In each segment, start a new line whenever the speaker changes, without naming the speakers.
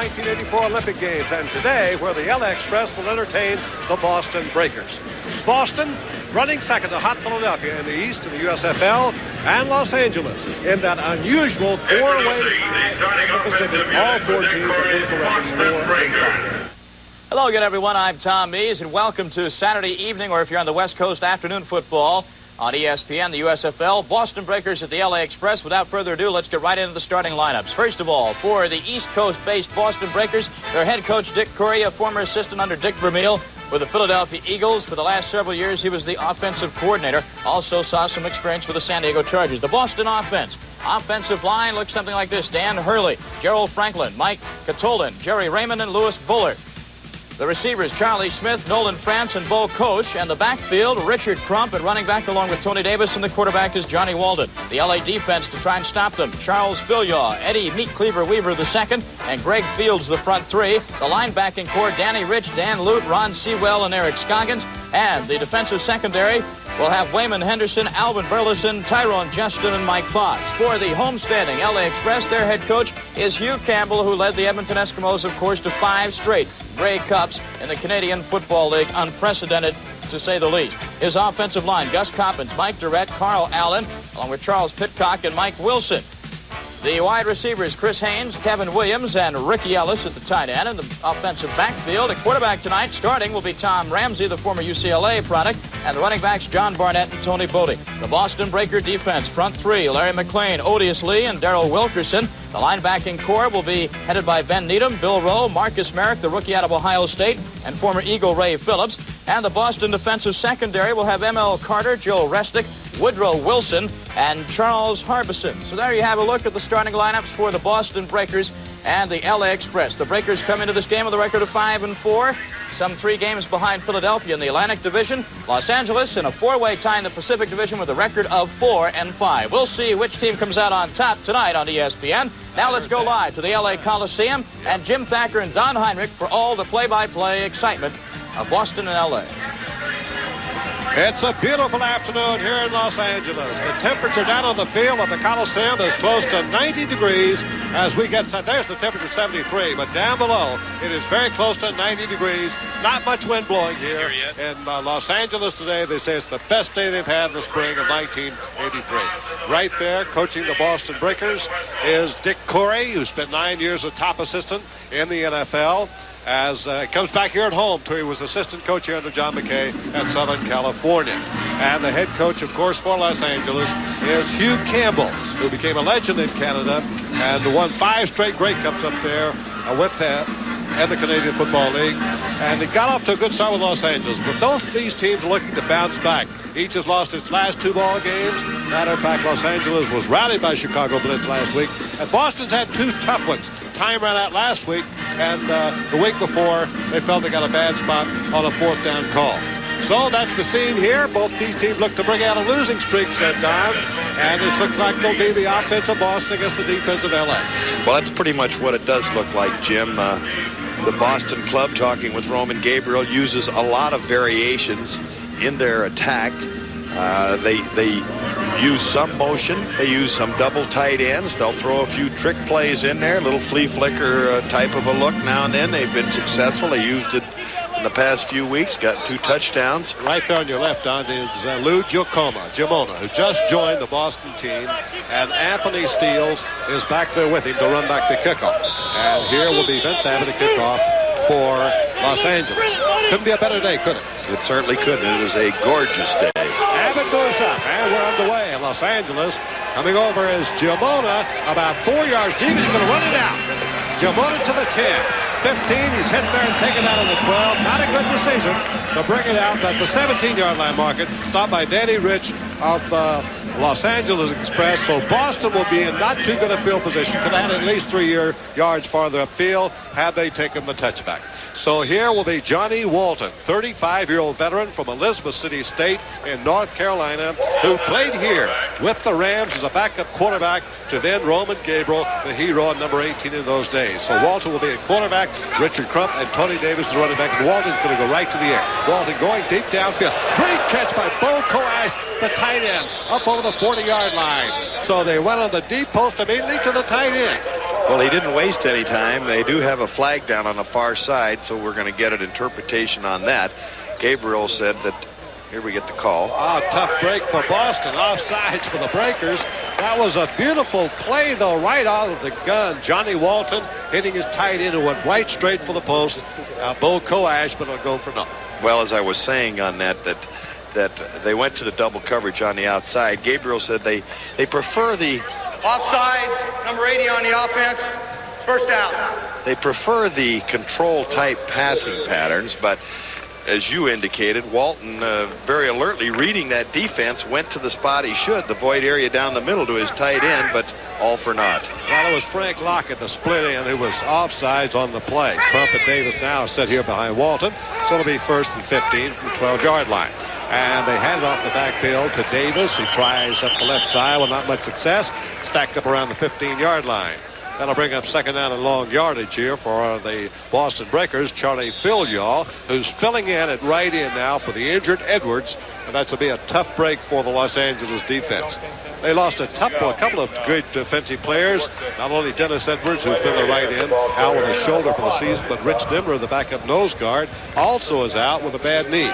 1984 Olympic Games, and today where the LA Express will entertain the Boston Breakers. Boston running second to hot Philadelphia in the East in the USFL, and Los Angeles in that unusual four-way Pacific. All four teams are critical record 4-5.
Hello again, everyone. I'm Tom Mees, and welcome to Saturday evening, or if you're on the West Coast, afternoon football on ESPN, the USFL. Boston Breakers at the LA Express. Without further ado, let's get right into the starting lineups. First of all, for the East Coast-based Boston Breakers, their head coach, Dick Curry, a former assistant under Dick Vermeil with the Philadelphia Eagles. For the last several years, he was the offensive coordinator. Also saw some experience with the San Diego Chargers. The Boston offensive line looks something like this. Dan Hurley, Gerald Franklin, Mike Catolin, Jerry Raymond, and Louis Bullard. The receivers, Charlie Smith, Nolan France, and Bo Koch. And the backfield, Richard Crump at running back along with Tony Davis, and the quarterback is Johnny Walden. The LA defense to try and stop them, Charles Bilyaw, Eddie Meat Cleaver Weaver II, and Greg Fields, the front three. The linebacking core, Danny Rich, Dan Lute, Ron Sewell, and Eric Scoggins. And the defensive secondary will have Wayman Henderson, Alvin Burleson, Tyrone Justin, and Mike Fox. For the homestanding LA Express, their head coach is Hugh Campbell, who led the Edmonton Eskimos, of course, to 5 straight Grey Cups in the Canadian Football League. Unprecedented, to say the least. His offensive line, Gus Coppins, Mike Durrett, Carl Allen, along with Charles Pitcock and Mike Wilson. The wide receivers, Chris Haynes, Kevin Williams, and Ricky Ellis at the tight end. And the offensive backfield, at quarterback tonight, starting will be Tom Ramsey, the former UCLA product, and the running backs, John Barnett and Tony Bodie. The Boston Breaker defense, front three, Larry McLean, Odious Lee, and Darrell Wilkerson. The linebacking core will be headed by Ben Needham, Bill Rowe, Marcus Merrick, the rookie out of Ohio State, and former Eagle Ray Phillips. And the Boston defensive secondary will have M.L. Carter, Joe Restick, Woodrow Wilson, and Charles Harbison. So there you have a look at the starting lineups for the Boston Breakers and the LA Express. The Breakers come into this game with a record of 5-4, some 3 games behind Philadelphia in the Atlantic Division. Los Angeles in a 4-way tie in the Pacific Division with a record of 4-5. We'll see which team comes out on top tonight on ESPN. Now let's go live to the LA Coliseum and Jim Thacker and Don Heinrich for all the play-by-play excitement of Boston and LA.
It's a beautiful afternoon here in Los Angeles. The temperature down on the field at the Coliseum is close to 90 degrees as we get set. There's the temperature, 73, but down below it is very close to 90 degrees. Not much wind blowing here in Los Angeles today. They say it's the best day they've had in the spring of 1983. Right there, coaching the Boston Breakers, is Dick Curry, who spent 9 years as top assistant in the NFL. As he comes back here at home, he was assistant coach here under John McKay at Southern California. And the head coach, of course, for Los Angeles is Hugh Campbell, who became a legend in Canada and won 5 straight Grey Cups up there with that and the Canadian Football League. And he got off to a good start with Los Angeles. But both of these teams are looking to bounce back. Each has lost its last 2 ball games. Matter of fact, Los Angeles was routed by Chicago Blitz last week. And Boston's had 2 tough ones. Time ran out last week, and the week before, they felt they got a bad spot on a 4th down call. So that's the scene here. Both these teams look to bring out a losing streak, said Don. And it looks like they'll be the offense of Boston against the defense of LA.
Well, that's pretty much what it does look like, Jim. The Boston club, talking with Roman Gabriel, uses a lot of variations in their attack. They use some motion. They use some double tight ends. They'll throw a few trick plays in there, a little flea flicker type of a look now and then. They've been successful. They used it in the past few weeks, got 2 touchdowns.
Right there on your left, Don, is Lou Gimona, who just joined the Boston team, and Anthony Steele is back there with him to run back the kickoff. And here will be Vince Abbott to kick off for Los Angeles. Couldn't be a better day, could it?
It certainly could. It was a gorgeous day.
Abbott moves up, and we're underway in Los Angeles. Coming over is Gimona, about 4 yards deep. He's going to run it out. Gimona to the 10. 15, he's hit there and taken out of the 12. Not a good decision to bring it out at the 17-yard line market. Stopped by Danny Rich of Los Angeles Express. So Boston will be in not too good a field position. Could have had at least 3 yards farther upfield had they taken the touchback. So here will be Johnny Walton, 35-year-old veteran from Elizabeth City State in North Carolina, who played here with the Rams as a backup quarterback to then Roman Gabriel, the hero at number 18 in those days. So Walton will be a quarterback, Richard Crump and Tony Davis is running back, and Walton's going to go right to the air. Walton going deep downfield. Great catch by Bo Koch, the tight end, up over the 40-yard line. So they went on the deep post immediately to the tight end.
Well, he didn't waste any time. They do have a flag down on the far side, so we're going to get an interpretation on that. Gabriel said that, here we get the call.
Oh, tough break for Boston. Offsides for the Breakers. That was a beautiful play, though, right out of the gun. Johnny Walton hitting his tight end and went right straight for the post. Bo Koash, but it'll go for nothing.
Well, as I was saying on that they went to the double coverage on the outside. Gabriel said they prefer the
offside, number 80 on the offense, first down.
They prefer the control type passing patterns, but as you indicated, Walton very alertly reading that defense went to the spot he should, the void area down the middle to his tight end, but all for naught.
Well, it was Frank Lockett, the split end, who was offsides on the play. Trumpet Davis now set here behind Walton, so it'll be 1st and 15 from the 12-yard line. And they hand it off the backfield to Davis. He tries up the left side with not much success. Stacked up around the 15-yard line. That'll bring up second down and long yardage here for the Boston Breakers. Charlie Filial, who's filling in at right end now for the injured Edwards. And that's to be a tough break for the Los Angeles defense. They lost a couple of good defensive players. Not only Dennis Edwards, who's been the right end, out with a shoulder for the season, but Rich Nimmer, the backup nose guard, also is out with a bad knee.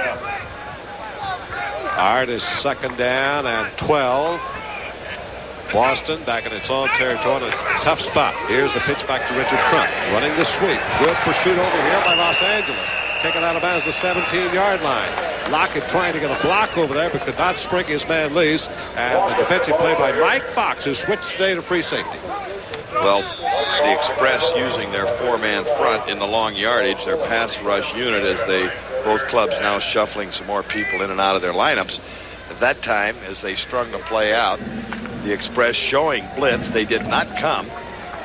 All right, it's second down and 12. Boston back in its own territory in a tough spot. Here's the pitch back to Richard Trump, running the sweep. Good pursuit over here by Los Angeles. Taken out of bounds the 17-yard line. Lockett trying to get a block over there, but could not spring his man loose. And the defensive play by Mike Fox, who switched today to free safety.
Well, the Express using their four-man front in the long yardage, their pass rush unit, as both clubs now shuffling some more people in and out of their lineups. At that time, as they strung the play out, the Express showing blitz. They did not come,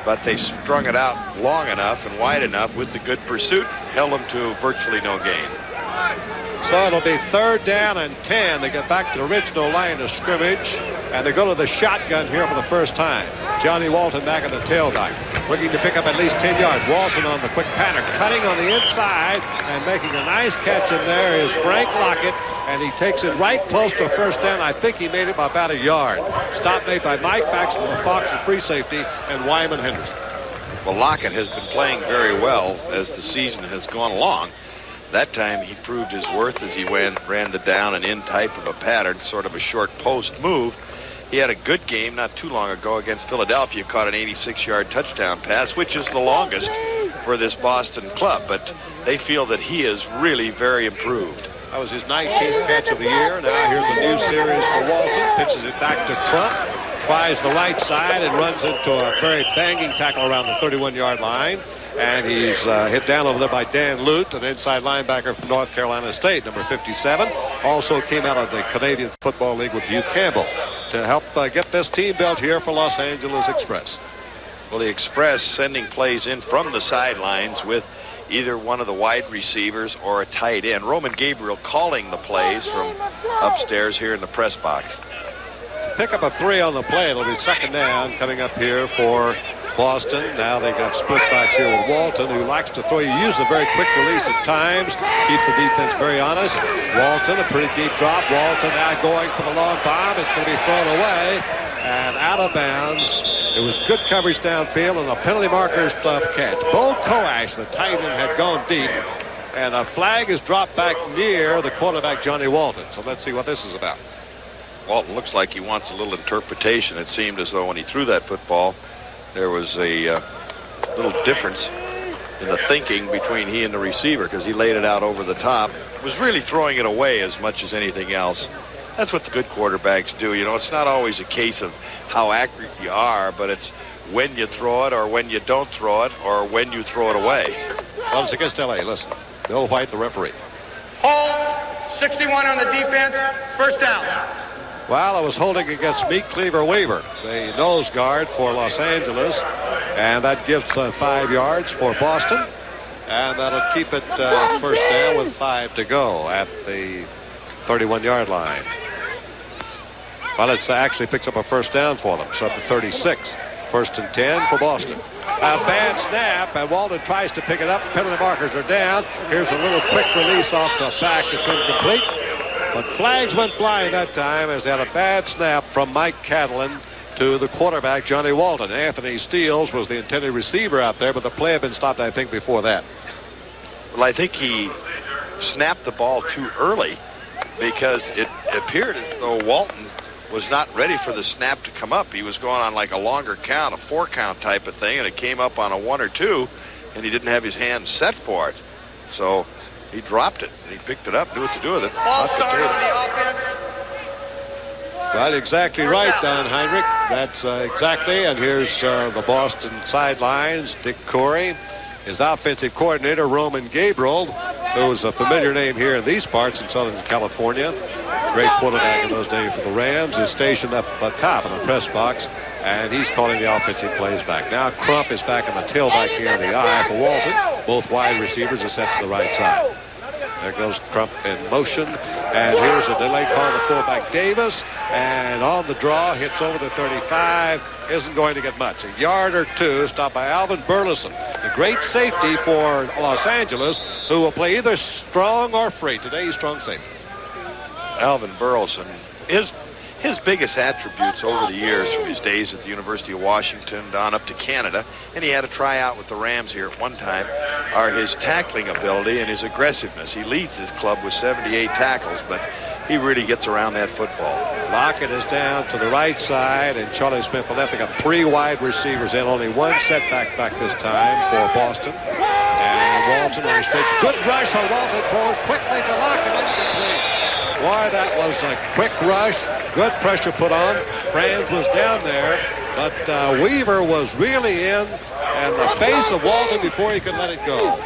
but they strung it out long enough and wide enough with the good pursuit, held them to virtually no gain.
So it'll be 3rd down and 10. They get back to the original line of scrimmage, and they go to the shotgun here for the first time. Johnny Walton back at the tailback, looking to pick up at least 10 yards. Walton on the quick pattern, cutting on the inside, and making a nice catch in there is Frank Lockett, and he takes it right close to a first down. I think he made it by about a yard. Stop made by Mike Paxton, the Fox and free safety, and Wyman Henderson.
Well, Lockett has been playing very well as the season has gone along. That time he proved his worth as he ran the down and in type of a pattern, sort of a short post move. He had a good game not too long ago against Philadelphia, caught an 86-yard touchdown pass, which is the longest for this Boston club, but they feel that he is really very improved.
That was his 19th catch of the year. Now here's a new series for Walton. Pitches it back to Trump. Tries the right side and runs into a very banging tackle around the 31-yard line. And he's hit down over there by Dan Lute, an inside linebacker from North Carolina State, number 57. Also came out of the Canadian Football League with Hugh Campbell to help get this team built here for Los Angeles Express.
Well, the Express sending plays in from the sidelines with either one of the wide receivers or a tight end. Roman Gabriel calling the plays from upstairs here in the press box.
To pick up a 3 on the play, it'll be second down coming up here for Boston. Now they got split backs here with Walton, who likes to throw. He uses a very quick release at times, keep the defense very honest. Walton, a pretty deep drop. Walton now going for the long bomb. It's going to be thrown away and out of bounds. It was good coverage downfield and a penalty marker's catch. Bo Koash, the tight end, had gone deep, and a flag is dropped back near the quarterback, Johnny Walton. So let's see what this is about.
Walton looks like he wants a little interpretation. It seemed as though when he threw that football, there was a little difference in the thinking between he and the receiver, because he laid it out over the top. Was really throwing it away as much as anything else. That's what the good quarterbacks do. You know, it's not always a case of how accurate you are, but it's when you throw it or when you don't throw it or when you throw it away.
Well, it's against L.A. Listen, Bill White, the referee.
Hold, 61 on the defense, first down.
Well, I was holding against Meek Cleaver Weaver, the nose guard for Los Angeles, and that gives 5 yards for Boston, and that'll keep it first down with 5 to go at the 31-yard line. Well, it actually picks up a first down for them, so up to 36. 1st and 10 for Boston. A bad snap, and Walton tries to pick it up. Penalty markers are down. Here's a little quick release off the back. It's incomplete. But flags went flying that time as they had a bad snap from Mike Catalan to the quarterback, Johnny Walton. Anthony Steeles was the intended receiver out there, but the play had been stopped, I think, before that.
Well, I think he snapped the ball too early because it appeared as though Walton was not ready for the snap to come up. He was going on like a longer count, a 4-count type of thing, and it came up on a 1 or 2, and he didn't have his hands set for it. So he dropped it, and he picked it up, knew what to do with it.
Ball start on the offense.
Right, exactly right, Don Heinrich. That's exactly, and here's the Boston sidelines. Dick Corey, his offensive coordinator, Roman Gabriel, who's a familiar name here in these parts in Southern California. Great quarterback in those days for the Rams, is stationed up top in the press box, and he's calling the offensive plays back. Now Crump is back in the tailback here in the eye for Walton. Both wide receivers are set to the right side. There goes Crump in motion, and here's a delay call to fullback Davis, and on the draw, hits over the 35, isn't going to get much. A yard or two, stopped by Alvin Burleson, the great safety for Los Angeles, who will play either strong or free. Today he's strong safety.
Alvin Burleson, his biggest attributes over the years from his days at the University of Washington on up to Canada, and he had a tryout with the Rams here at one time, are his tackling ability and his aggressiveness. He leads his club with 78 tackles, but he really gets around that football.
Lockett is down to the right side, and Charlie Smith will left. They got 3 wide receivers in, only 1 setback back this time for Boston. And Walton on the straight. Good rush on Walton, throws quickly to Lockett, incomplete. Boy, that was a quick rush. Good pressure put on. Franz was down there, but Weaver was really in the face of Walton before he could let it go.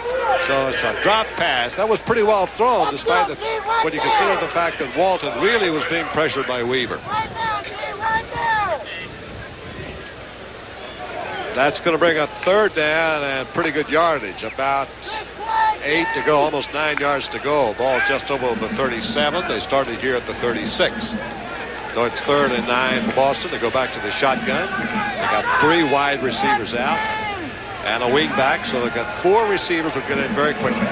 So it's a drop pass. That was pretty well thrown, despite when you consider the fact that Walton really was being pressured by Weaver. That's going to bring up 3rd down and pretty good yardage. About 8 to go, almost 9 yards to go. Ball just over the 37. They started here at the 36. So it's 3rd and 9 for Boston. They go back to the shotgun. They got 3 wide receivers out and a wing back, so they've got 4 receivers who get in very quickly.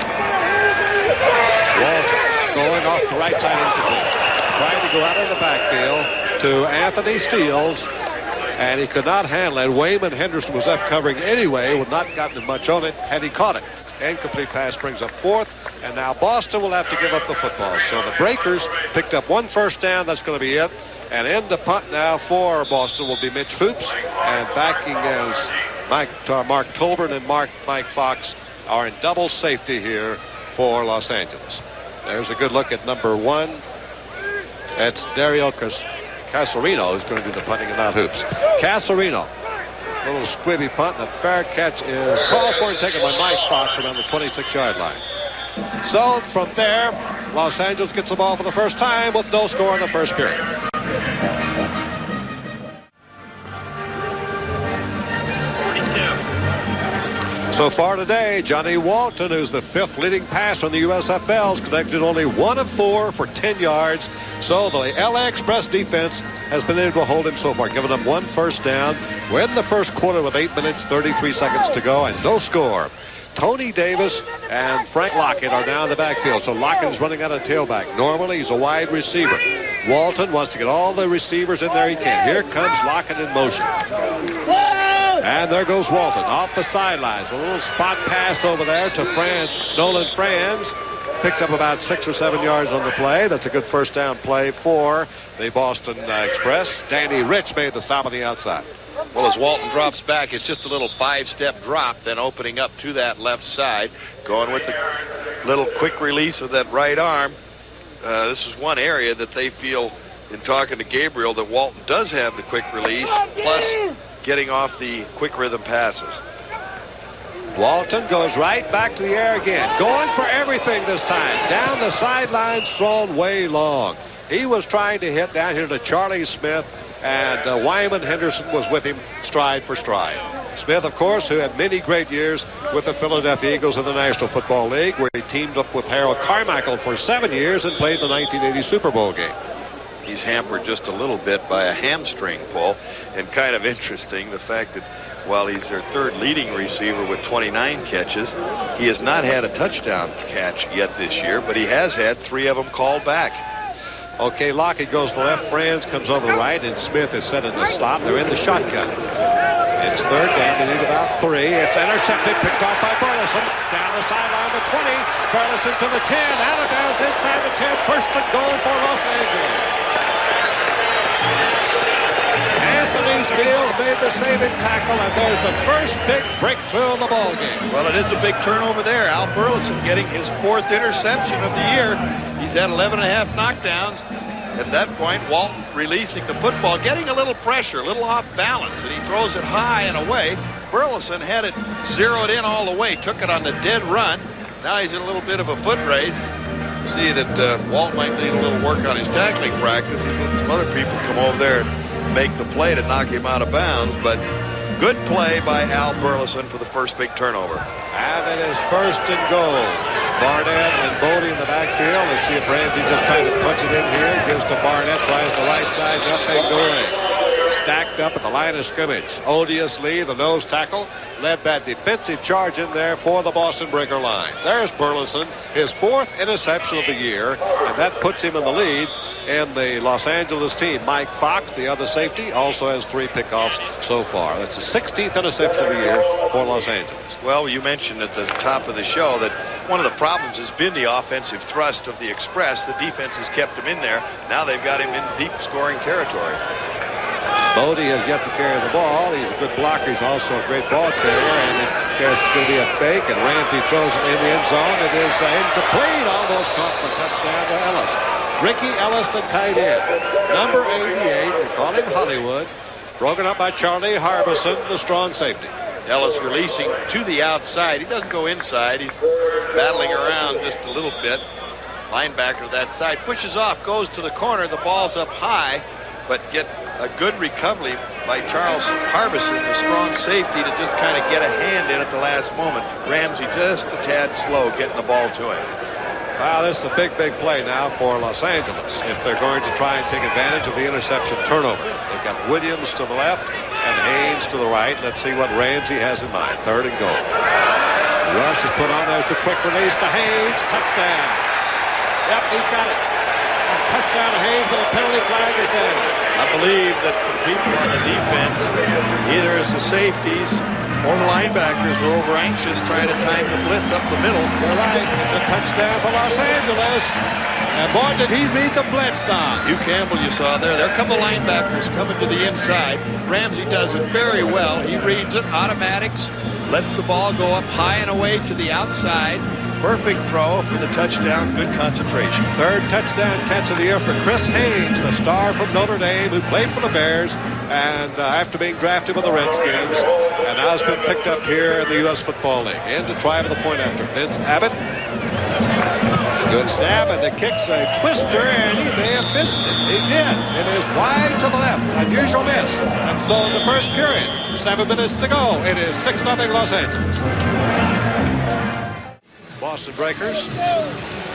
Walton going off the right side incomplete. Trying to go out of the backfield to Anthony Steeles, and he could not handle it. Wayman Henderson was up covering anyway, would not gotten much on it had he caught it. Incomplete pass brings up 4th, and now Boston will have to give up the football. So the Breakers picked up 1 first down. That's going to be it. And in the punt now for Boston will be Mitch Hoops, and backing as Mark Tolbert and Mike Fox are in double safety here for Los Angeles. There's a good look at number 1. That's Dario Casarino who's going to do the punting and not Hoops. Casarino, a little squibby punt, and a fair catch is called for and taken by Mike Fox around the 26-yard line. So from there, Los Angeles gets the ball for the first time with no score in the first period. So far today, Johnny Walton, who's the 5th leading passer in the USFL, has connected only 1 of 4 for 10 yards. So the LA Express defense has been able to hold him so far, giving them 1 first down. We're in the first quarter with 8 minutes, 33 seconds to go, and no score. Tony Davis and Frank Lockett are now in the backfield. So Lockett is running out of tailback. Normally, he's a wide receiver. Walton wants to get all the receivers in there he can. Here comes Lockett in motion. And there goes Walton off the sidelines. A little spot pass over there to Nolan Franz. Picks up about 6 or 7 yards on the play. That's a good first down play for the Boston Express. Danny Rich made the stop on the outside.
Well, as Walton drops back, it's just a little 5-step drop, then opening up to that left side. Going with the little quick release of that right arm. This is one area that they feel, in talking to Gabriel, that Walton does have the quick release, plus getting off the quick rhythm passes.
Walton goes right back to the air again, going for everything this time. Down the sidelines, thrown way long. He was trying to hit down here to Charlie Smith, and Wyman Henderson was with him stride for stride. Smith, of course, who had many great years with the Philadelphia Eagles in the National Football League, where he teamed up with Harold Carmichael for 7 years and played the 1980 Super Bowl game.
He's hampered just a little bit by a hamstring pull, and kind of interesting the fact that while he's their 3rd leading receiver with 29 catches, he has not had a touchdown catch yet this year, but he has had 3 of them called back.
Okay, Lockett goes to the left. Franz comes over to the right, and Smith is set in the slot. They're in the shotgun. It's third down. They need about 3. It's intercepted, picked off by Burleson. Down the sideline, the 20. Burleson to the 10. Out of bounds inside the 10. First and goal for Los Angeles. Anthony Steele made the saving tackle, and there's the first big breakthrough of the ball game.
Well, it is a big turnover there. Al Burleson getting his 4th interception of the year. He's had 11.5 knockdowns. At that point, Walton releasing the football, getting a little pressure, a little off balance, and he throws it high and away. Burleson had it zeroed in all the way, took it on the dead run. Now he's in a little bit of a foot race. See that Walt might need a little work on his tackling practice, and let some other people come over there and make the play to knock him out of bounds. But good play by Al Burleson for the first big turnover.
And it is first and goal. Barnett and Bodie in the backfield. Let's see if Ramsey just trying to punch it in here. Gives to Barnett, tries the right side, nothing doing. Stacked up at the line of scrimmage. Odious Lee, the nose tackle, led that defensive charge in there for the Boston Breaker line. There's Burleson, his 4th interception of the year, and that puts him in the lead in the Los Angeles team. Mike Fox, the other safety, also has 3 pickoffs so far. That's the 16th interception of the year for Los Angeles.
Well, you mentioned at the top of the show that one of the problems has been the offensive thrust of the Express. The defense has kept him in there. Now they've got him in deep scoring territory.
Bodie has yet to carry the ball. He's a good blocker. He's also a great ball carrier. And there's going to be a fake, and Ramsey throws it in the end zone. It is incomplete. Almost caught for touchdown to Ellis. Ricky Ellis, the tight end. Number 88, we call him Hollywood. Broken up by Charlie Harbison, the strong safety.
Ellis releasing to the outside. He doesn't go inside. He's battling around just a little bit. Linebacker that side pushes off, goes to the corner. The ball's up high, but get a good recovery by Charles Harbison, the strong safety, to just kind of get a hand in at the last moment. Ramsey just a tad slow getting the ball to him.
Wow, this is a big, big play now for Los Angeles if they're going to try and take advantage of the interception turnover. They've got Williams to the left and Haynes to the right. Let's see what Ramsey has in mind. Third and goal. Rush is put on. There's the quick release to Haynes. Touchdown. Yep, he's got it. A touchdown to Haynes, but a penalty flag is down.
I believe that some people on the defense, either as the safeties or the linebackers, were over anxious trying to time the blitz up the middle.
You're right. It's a touchdown for Los Angeles. And boy, did he read the blitz down.
Hugh Campbell, you saw there. There come the linebackers coming to the inside. Ramsey does it very well. He reads it, automatics, lets the ball go up high and away to the outside. Perfect throw for the touchdown. Good concentration.
Third touchdown catch of the year for Chris Haynes, the star from Notre Dame who played for the Bears and after being drafted with the Redskins, and now has been picked up here in the U.S. Football League. In to try for the point after. Vince Abbott. Good stab, and the kick's a twister, and he may have missed it. He did. It is wide to the left. Unusual miss. And so in the first period, 7 minutes to go. It is 6-0 Los Angeles. Boston Breakers,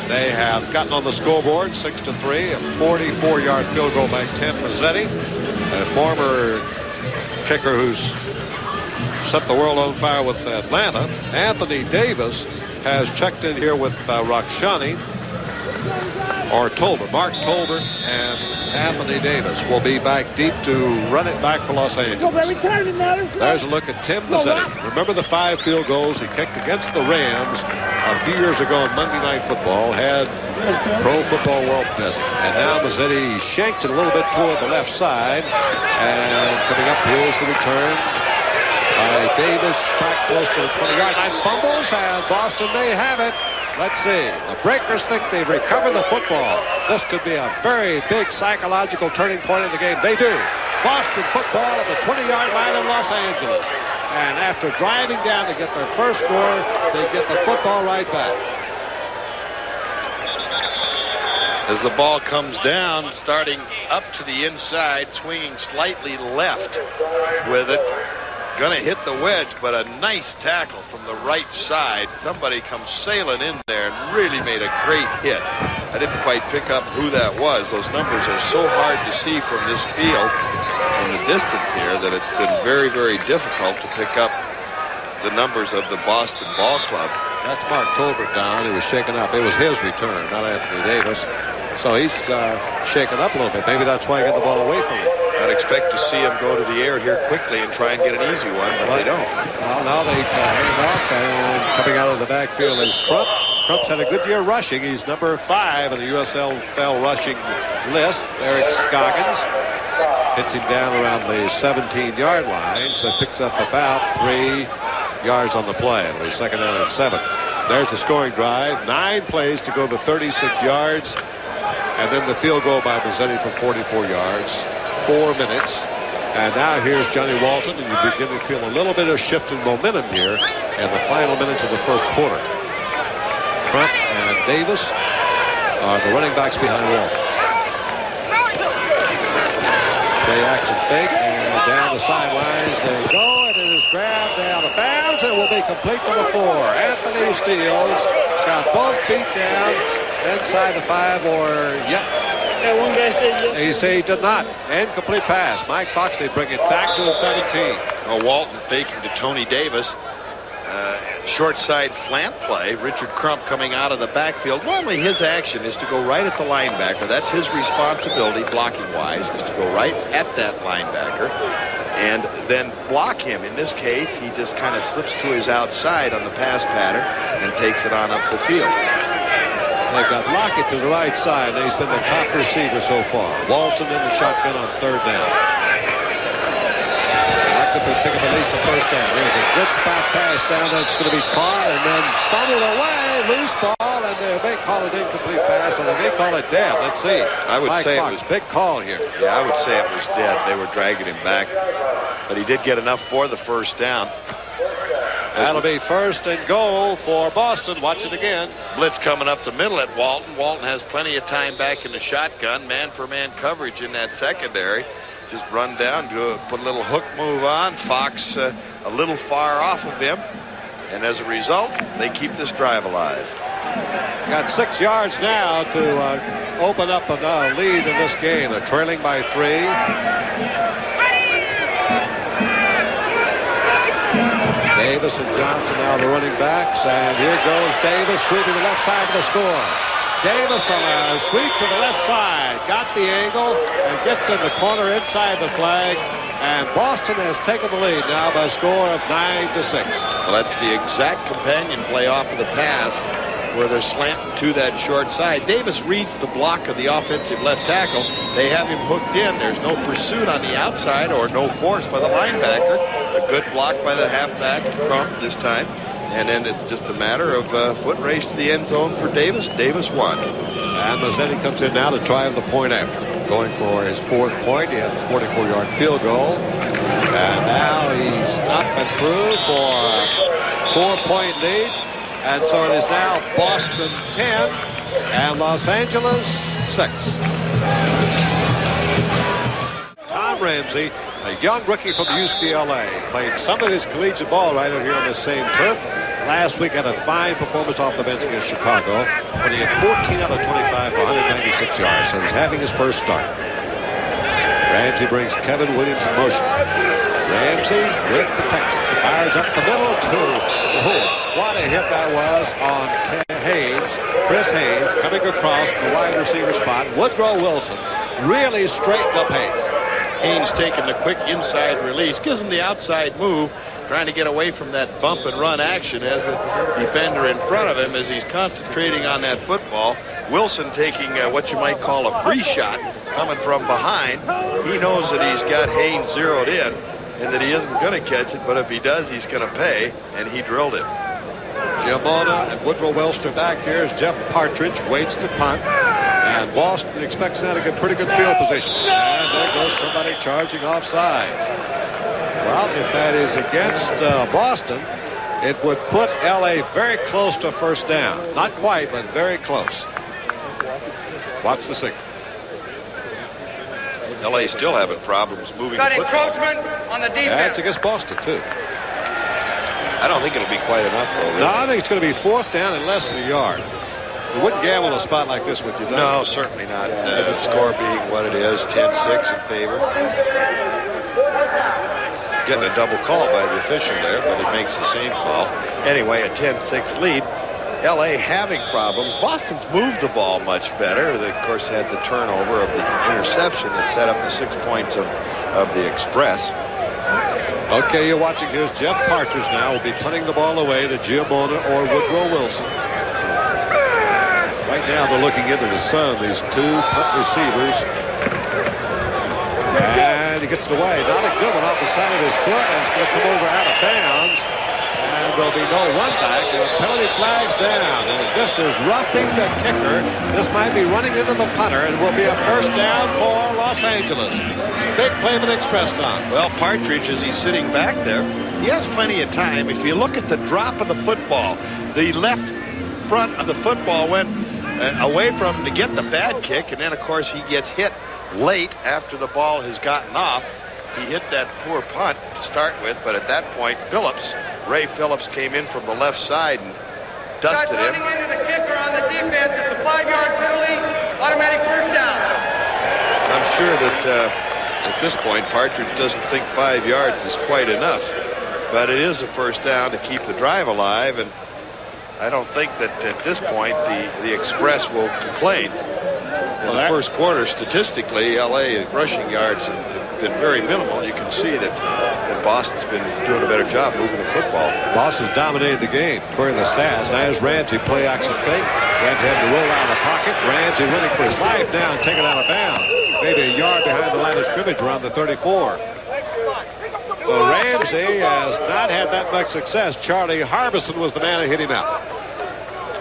they have gotten on the scoreboard 6-3, a 44-yard field goal by Tim Mazzetti, a former kicker who's set the world on fire with Atlanta. Anthony Davis has checked in here with Rakshani, or Tolbert. Mark Tolbert and Anthony Davis will be back deep to run it back for Los Angeles. There's a look at Tim Mazzetti. Remember the 5 field goals he kicked against the Rams a few years ago on Monday Night Football, had Pro Football World visit. And now Mazzetti shanks it a little bit toward the left side, and coming up here's the return by Davis back close to the 20-yard line. Fumbles, and Boston may have it. Let's see. The Breakers think they've recovered the football. This could be a very big psychological turning point in the game. They do. Boston football at the 20-yard line in Los Angeles. And after driving down to get their first score, they get the football right back.
As the ball comes down, starting up to the inside, swinging slightly left with it. Going to hit the wedge, but a nice tackle from the right side. Somebody comes sailing in there and really made a great hit. I didn't quite pick up who that was. Those numbers are so hard to see from this field, from the distance here, that it's been very, very difficult to pick up the numbers of the Boston Ball Club.
That's Mark Tolbert down. He was shaken up. It was his return, not Anthony Davis. So he's shaken up a little bit. Maybe that's why he got the ball away from him.
I'd expect to see him go to the air here quickly and try and get an easy one, but they don't.
Well, now they hand off, and coming out of the backfield is Crump. Crump's had a good year rushing. He's number 5 in the USFL rushing list. Eric Scoggins hits him down around the 17-yard line, so picks up about 3 yards on the play. It'll be second down and 7. There's the scoring drive. 9 plays to go to 36 yards, and then the field goal by Mazzetti for 44 yards. 4 minutes. And now here's Johnny Walton, and you begin to feel a little bit of shift in momentum here in the final minutes of the first quarter. Crump and Davis are the running backs behind Walton. Play action fake, and down the sidelines they go, and it is grabbed out of bounds, and will be complete to the 4. Anthony Steele's got both feet down inside the 5, or yep. He say he did not. Incomplete pass. Mike Fox, they bring it back to the 17.
Well, Walton faking to Tony Davis. Short side slant play. Richard Crump coming out of the backfield. Normally his action is to go right at the linebacker. That's his responsibility, blocking-wise, is to go right at that linebacker and then block him. In this case, he just kind of slips to his outside on the pass pattern and takes it on up the field.
They've got Lockett to the right side, and he's been the top receiver so far. Walton in the shotgun on 3rd down. Lockett will pick up at least the first down. There's a good spot pass down that's going to be caught, and then fumbled away, loose ball, and they may call it incomplete pass, or they may call it dead. Let's see.
I would say
Fox,
it was
big call here.
Yeah, I would say it was dead. They were dragging him back, but he did get enough for the first down.
That'll be 1st and goal for Boston. Watch it again.
Blitz coming up the middle at Walton. Walton has plenty of time back in the shotgun. Man-for-man coverage in that secondary. Just run down, put a little hook move on. Fox a little far off of him. And as a result, they keep this drive alive.
Got 6 yards now to open up a lead in this game. They're trailing by 3. Davis and Johnson now the running backs, and here goes Davis sweeping the left side of the score. Davis on a sweep to the left side, got the angle and gets in the corner inside the flag, and Boston has taken the lead now by a score of 9-6.
Well, that's the exact companion play off of the pass where they're slanting to that short side. Davis reads the block of the offensive left tackle. They have him hooked in. There's no pursuit on the outside or no force by the linebacker. A good block by the halfback, Crump this time. And then it's just a matter of foot race to the end zone for Davis. Davis won.
And Mazzetti comes in now to try the point after. Going for his 4th point. He had a 44-yard field goal. And now he's up and through for a 4-point lead. And so it is now Boston 10 and Los Angeles 6. Tom Ramsey, a young rookie from UCLA, played some of his collegiate ball right out here on this same turf. Last week had a fine performance off the bench against Chicago when he had 14 out of 25 for 196 yards. So he's having his first start. Ramsey brings Kevin Williams in motion. Ramsey with protection. Fires up the middle to what a hit that was on Haynes. Chris Haynes coming across the wide receiver spot. Woodrow Wilson really straightened up Haynes.
Haynes taking the quick inside release, gives him the outside move, trying to get away from that bump and run action as a defender in front of him as he's concentrating on that football. Wilson taking what you might call a free shot coming from behind. He knows that he's got Haynes zeroed in and that he isn't going to catch it, but if he does, he's going to pay, and he drilled it.
Jim Mona and Woodrow Wilson back here as Jeff Partridge waits to punt, and Boston expects now to get pretty good field position. And there goes somebody charging off sides. Well, if that is against Boston, it would put L.A. very close to first down. Not quite, but very close. Watch the signal.
L.A. still having problems moving.
Got encroachment on the defense.
That's against Boston, too.
I don't think it'll be quite enough, though. Really.
No, I think it's going to be 4th down and less than a yard. You wouldn't gamble a spot like this, would you?
No, certainly not. The score being what it is, 10-6 in favor. Getting a double call by the official there, but it makes the same call. Anyway, a 10-6 lead. L.A. having problems. Boston's moved the ball much better. They, of course, had the turnover of the interception that set up the 6 points of the Express.
Okay, you're watching. Here's Jeff Partridge now. Will be punting the ball away to Giamona or Woodrow Wilson. Right now they're looking into the sun, these two punt receivers. And he gets it away. Not a good one off the side of his foot, and it's going to come over out of bounds. And there'll be no run back. The penalty flag's down. And if this is roughing the kicker, this might be running into the punter, and will be a first down for Los Angeles. Big play for the Express now.
Well, Partridge, as he's sitting back there, he has plenty of time. If you look at the drop of the football, the left front of the football went away from him to get the bad kick, and then, of course, he gets hit late after the ball has gotten off. He hit that poor punt to start with, but at that point, Ray Phillips came in from the left side and dusted him.
Running into the kicker on the defense. It's a 5-yard penalty. Automatic first down.
I'm sure that at this point, Partridge doesn't think 5 yards is quite enough, but it is a first down to keep the drive alive, and I don't think that at this point the Express will complain. In the first quarter, statistically, L.A. rushing yards have been very minimal. You can see that Boston's been doing a better job moving the football.
Boston's dominated the game. According to the stats, now here's Ramsey, play action fake. Ramsey had to roll out of the pocket. Ramsey running for his life now and taken out of bounds. Maybe a yard behind the line of scrimmage around the 34. So Ramsey has not had that much success. Charlie Harbison was the man who hit him out.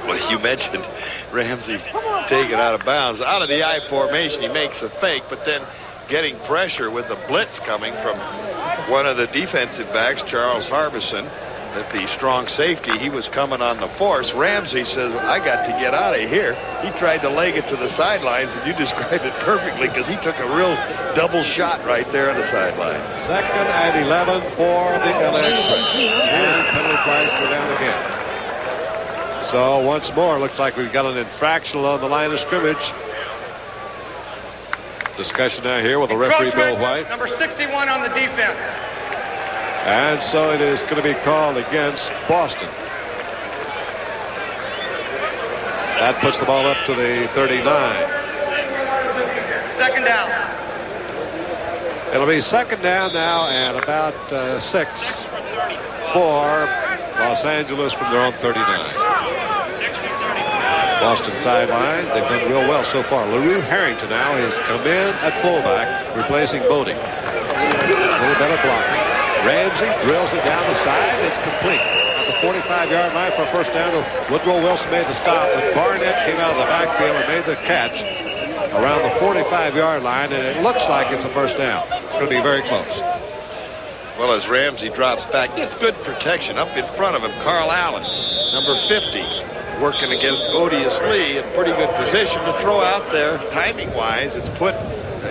Well, you mentioned Ramsey taken out of bounds. Out of the I formation, he makes a fake, but then getting pressure with the blitz coming from one of the defensive backs, Charles Harbison, at the strong safety. He was coming on the force. Ramsey says, I got to get out of here. He tried to leg it to the sidelines, and you described it perfectly because he took a real double shot right there on the sideline.
2nd and 11 for the LA Express. And penalty flags go down again. So once more, looks like we've got an infraction on the line of scrimmage. Discussion now here with the referee, Bill White.
Number 61 on the defense.
And so it is going to be called against Boston. That puts the ball up to the 39.
Second down.
It'll be second down now and about 6 for Los Angeles from their own 39. Boston sidelines, they've done real well so far. LaRue Harrington now has come in at fullback, replacing Bodie. A little better blocking. Ramsey drills it down the side. It's complete. At the 45-yard line for a first down. Woodrow Wilson made the stop, but Barnett came out of the backfield and made the catch around the 45-yard line, and it looks like it's a first down. It's going to be very close.
Well, as Ramsey drops back, gets good protection up in front of him. Carl Allen, number 50, working against Odious Lee in pretty good position to throw out there. Timing-wise, it's put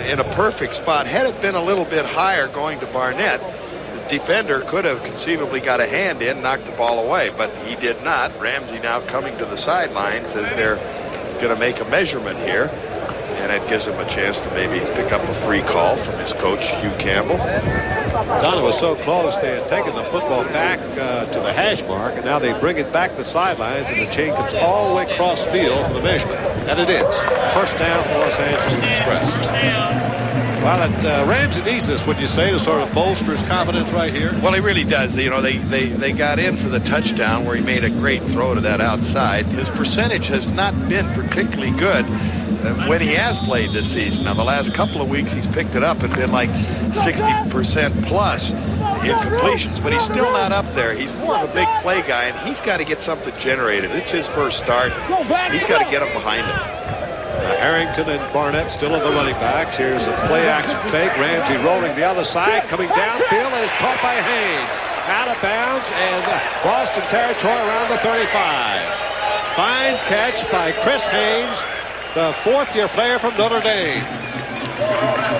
in a perfect spot. Had it been a little bit higher going to Barnett, the defender could have conceivably got a hand in, knocked the ball away, but he did not. Ramsey now coming to the sidelines as they're going to make a measurement here, and it gives him a chance to maybe pick up a free call from his coach, Hugh Campbell.
Donna was so close, they had taken the football back to the hash mark, and now they bring it back to the sidelines, and the chain comes all the way across field for the measurement. And it is. First down for Los Angeles Express. Well, Ramsey needs this, would you say, to sort of bolster his confidence right here?
Well, he really does. You know, they got in for the touchdown where he made a great throw to that outside. His percentage has not been particularly good when he has played this season. Now, the last couple of weeks, he's picked it up and been like 60% plus in completions, but he's still not up there. He's more of a big play guy, and he's got to get something generated. It's his first start. He's got to get him behind him.
Harrington and Barnett still in the running backs. Here's a play action fake. Ramsey rolling the other side, coming downfield, and is caught by Haynes. Out of bounds, and Boston territory around the 35. Fine catch by Chris Haynes, the fourth-year player from Notre Dame.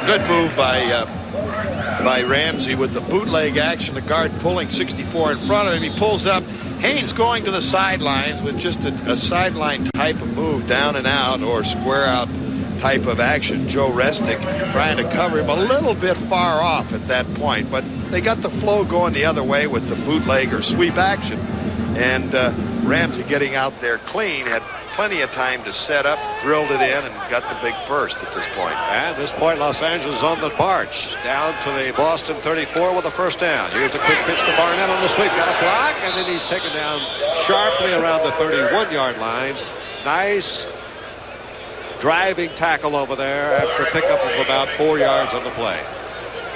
Good move by Ramsey with the bootleg action. The guard pulling 64 in front of him. He pulls up. Haynes going to the sidelines with just a sideline type of move, down and out or square out type of action. Joe Resnick trying to cover him a little bit far off at that point, but they got the flow going the other way with the bootleg or sweep action. And Ramsey getting out there clean, had plenty of time to set up, drilled it in, and got the big first at this point.
And at this point, Los Angeles on the march down to the Boston 34 with a first down. Here's a quick pitch to Barnett on the sweep. Got a block, and then he's taken down sharply around the 31-yard line. Nice driving tackle over there after a pickup of about 4 yards on the play.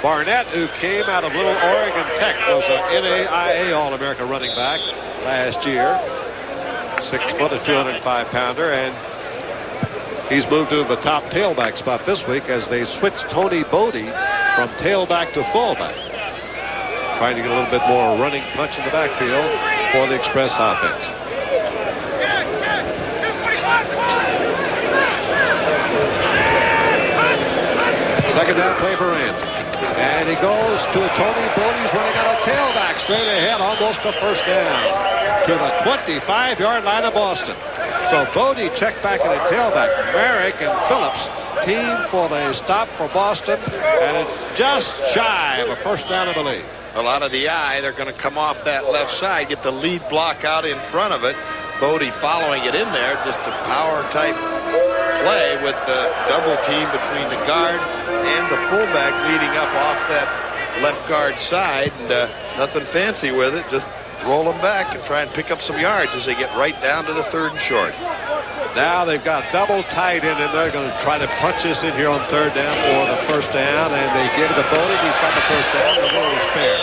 Barnett, who came out of Little Oregon Tech, was an NAIA All-America running back last year. 6 foot, a 205-pounder, and he's moved to the top tailback spot this week as they switched Tony Bodie from tailback to fullback. Trying to get a little bit more running punch in the backfield for the Express offense. Second down play for Ramsey. And he goes to Tony Bodie's running out of tailback straight ahead, almost a first down to the 25-yard line of Boston. So Bodie checked back in a tailback. Merrick and Phillips team for the stop for Boston, and it's just shy of a first down, I believe.
Well, out of the eye, they're going to come off that left side, get the lead block out in front of it. Bodie following it in there, just a power type play with the double team between the guard and the fullback leading up off that left guard side, and nothing fancy with it, just roll them back and try and pick up some yards as they get right down to the 3rd and short.
Now they've got double tight end, and they're going to try to punch this in here on 3rd down for the first down, and they give it to Bodie. He's got the first down, and a little spare.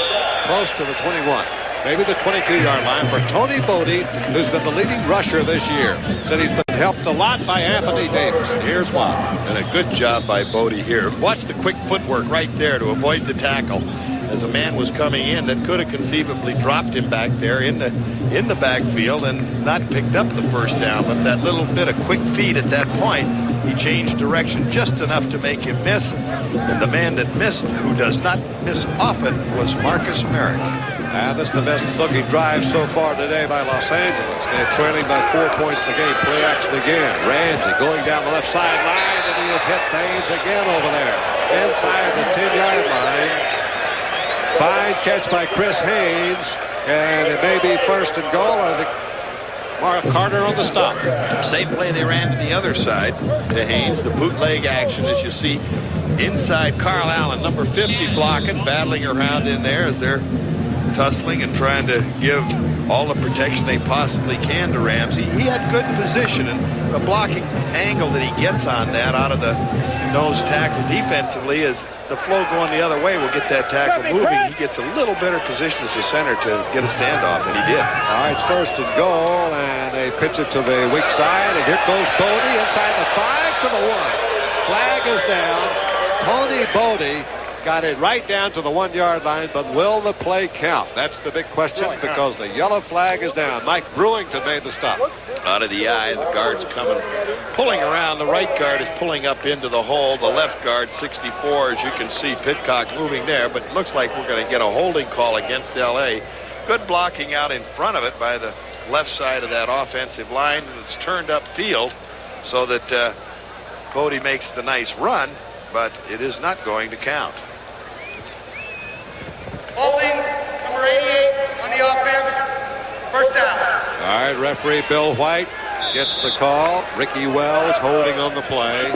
Close to the 21. Maybe the 22-yard line for Tony Bodie, who's been the leading rusher this year. Said he's been helped a lot by Anthony Davis. Here's why.
And a good job by Bodie here. Watch the quick footwork right there to avoid the tackle as a man was coming in that could have conceivably dropped him back there in the backfield and not picked up the first down. But that little bit of quick feed at that point, he changed direction just enough to make him miss. And the man that missed, who does not miss often, was Marcus Merrick.
And this is the best looking drive so far today by Los Angeles. They're trailing by 4 points in the game. Play action again. Ramsey going down the left sideline, and he has hit Thames again over there inside the 10-yard line. Fine catch by Chris Haynes, and it may be first and goal. I think Mark Carter on the stop.
Same play they ran to the other side to Haynes. The bootleg action, as you see inside. Carl Allen, number 50, blocking, battling around in there as they're tussling and trying to give all the protection they possibly can to Ramsey. He had good position, and the blocking angle that he gets on that out of the nose tackle defensively is the flow going the other way will get that tackle moving. He gets a little better position as a center to get a standoff, and he did.
All right, it's first and goal, and they pitch it to the weak side, and here goes Bodie inside the 5 to the 1. Flag is down. Tony Bodie got it right down to the 1-yard line, but will the play count? That's the big question, because the yellow flag is down. Mike Brewington made the stop.
Out of the eye, the guard's coming, pulling around. The right guard is pulling up into the hole. The left guard, 64, as you can see, Pitcock moving there, but it looks like we're going to get a holding call against L.A. Good blocking out in front of it by the left side of that offensive line, and it's turned up field so that Bodie makes the nice run, but it is not going to count.
Holding number 88 on the offense. First down.
All right, referee Bill White gets the call. Ricky Wells holding on the play.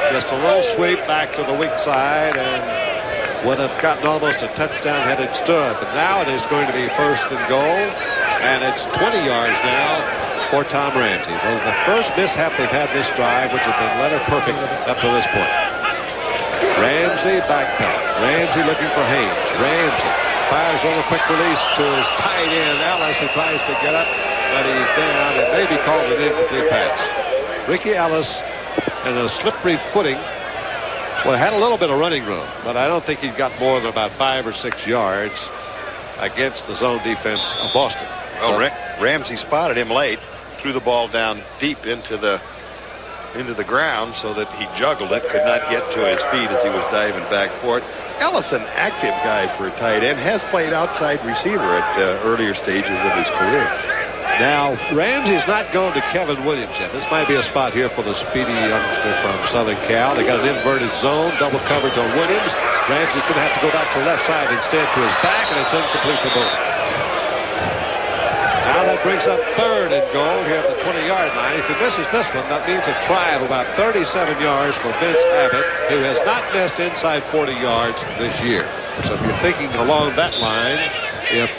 Just a little sweep back to the weak side, and would have gotten almost a touchdown had it stood. But now it is going to be first and goal, and it's 20 yards now for Tom Ramsey. It was the first mishap they've had this drive, which has been letter perfect up to this point. Ramsey backpedal. Ramsey looking for Haynes. Ramsey fires on a quick release to his tight end, Ellis, who tries to get up, but he's down. It may be called an incomplete pass. Ricky Ellis in a slippery footing. Well, had a little bit of running room, but I don't think he's got more than about 5 or 6 yards against the zone defense of Boston.
Well, Ramsey spotted him late, threw the ball down deep into the ground so that he juggled it, could not get to his feet as he was diving back for it. Ellis, an active guy for a tight end, has played outside receiver at earlier stages of his career.
Now, Ramsey's not going to Kevin Williams yet. This might be a spot here for the speedy youngster from Southern Cal. They got an inverted zone, double coverage on Williams. Ramsey's going to have to go back to the left side instead, to his back, and it's incomplete for Bodie. Now that brings up 3rd and goal here at the 20-yard line. If he misses this one, that means a try of about 37 yards for Vince Abbott, who has not missed inside 40 yards this year. So if you're thinking along that line, if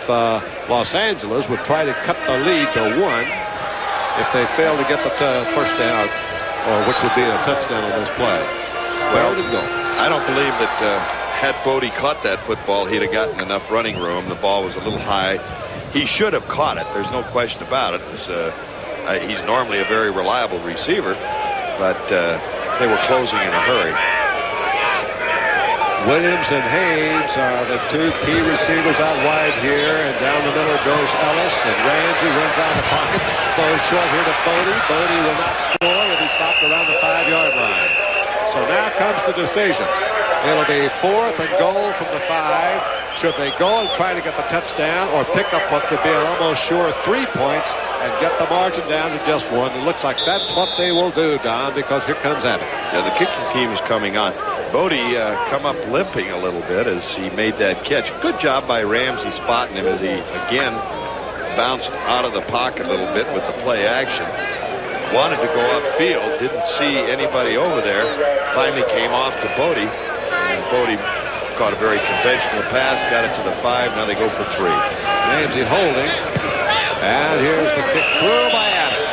Los Angeles would try to cut the lead to 1, if they fail to get the first down, or which would be a touchdown on this play.
Well, I don't believe that had Bodie caught that football, he'd have gotten enough running room. The ball was a little high. He should have caught it. There's no question about it. He's normally a very reliable receiver, but they were closing in a hurry.
Williams and Haynes are the two key receivers out wide here, and down the middle goes Ellis, and Ramsey runs out of the pocket, throws short here to Bodie. Bodie will not score, and he stopped around the 5-yard line. So now comes the decision. It'll be 4th and goal from the 5. Should they go and try to get the touchdown, or pick up what could be an almost sure 3 points and get the margin down to just 1? It looks like that's what they will do, Don, because here comes Abbott.
Yeah, the kicking team is coming on. Bodie come up limping a little bit as he made that catch. Good job by Ramsey spotting him as he again bounced out of the pocket a little bit with the play action. Wanted to go upfield, didn't see anybody over there. Finally came off to Bodie, and Bodie caught a very conventional pass, got it to the 5. Now they go for 3.
Ramsey holding, and here's the kick through by Abbott.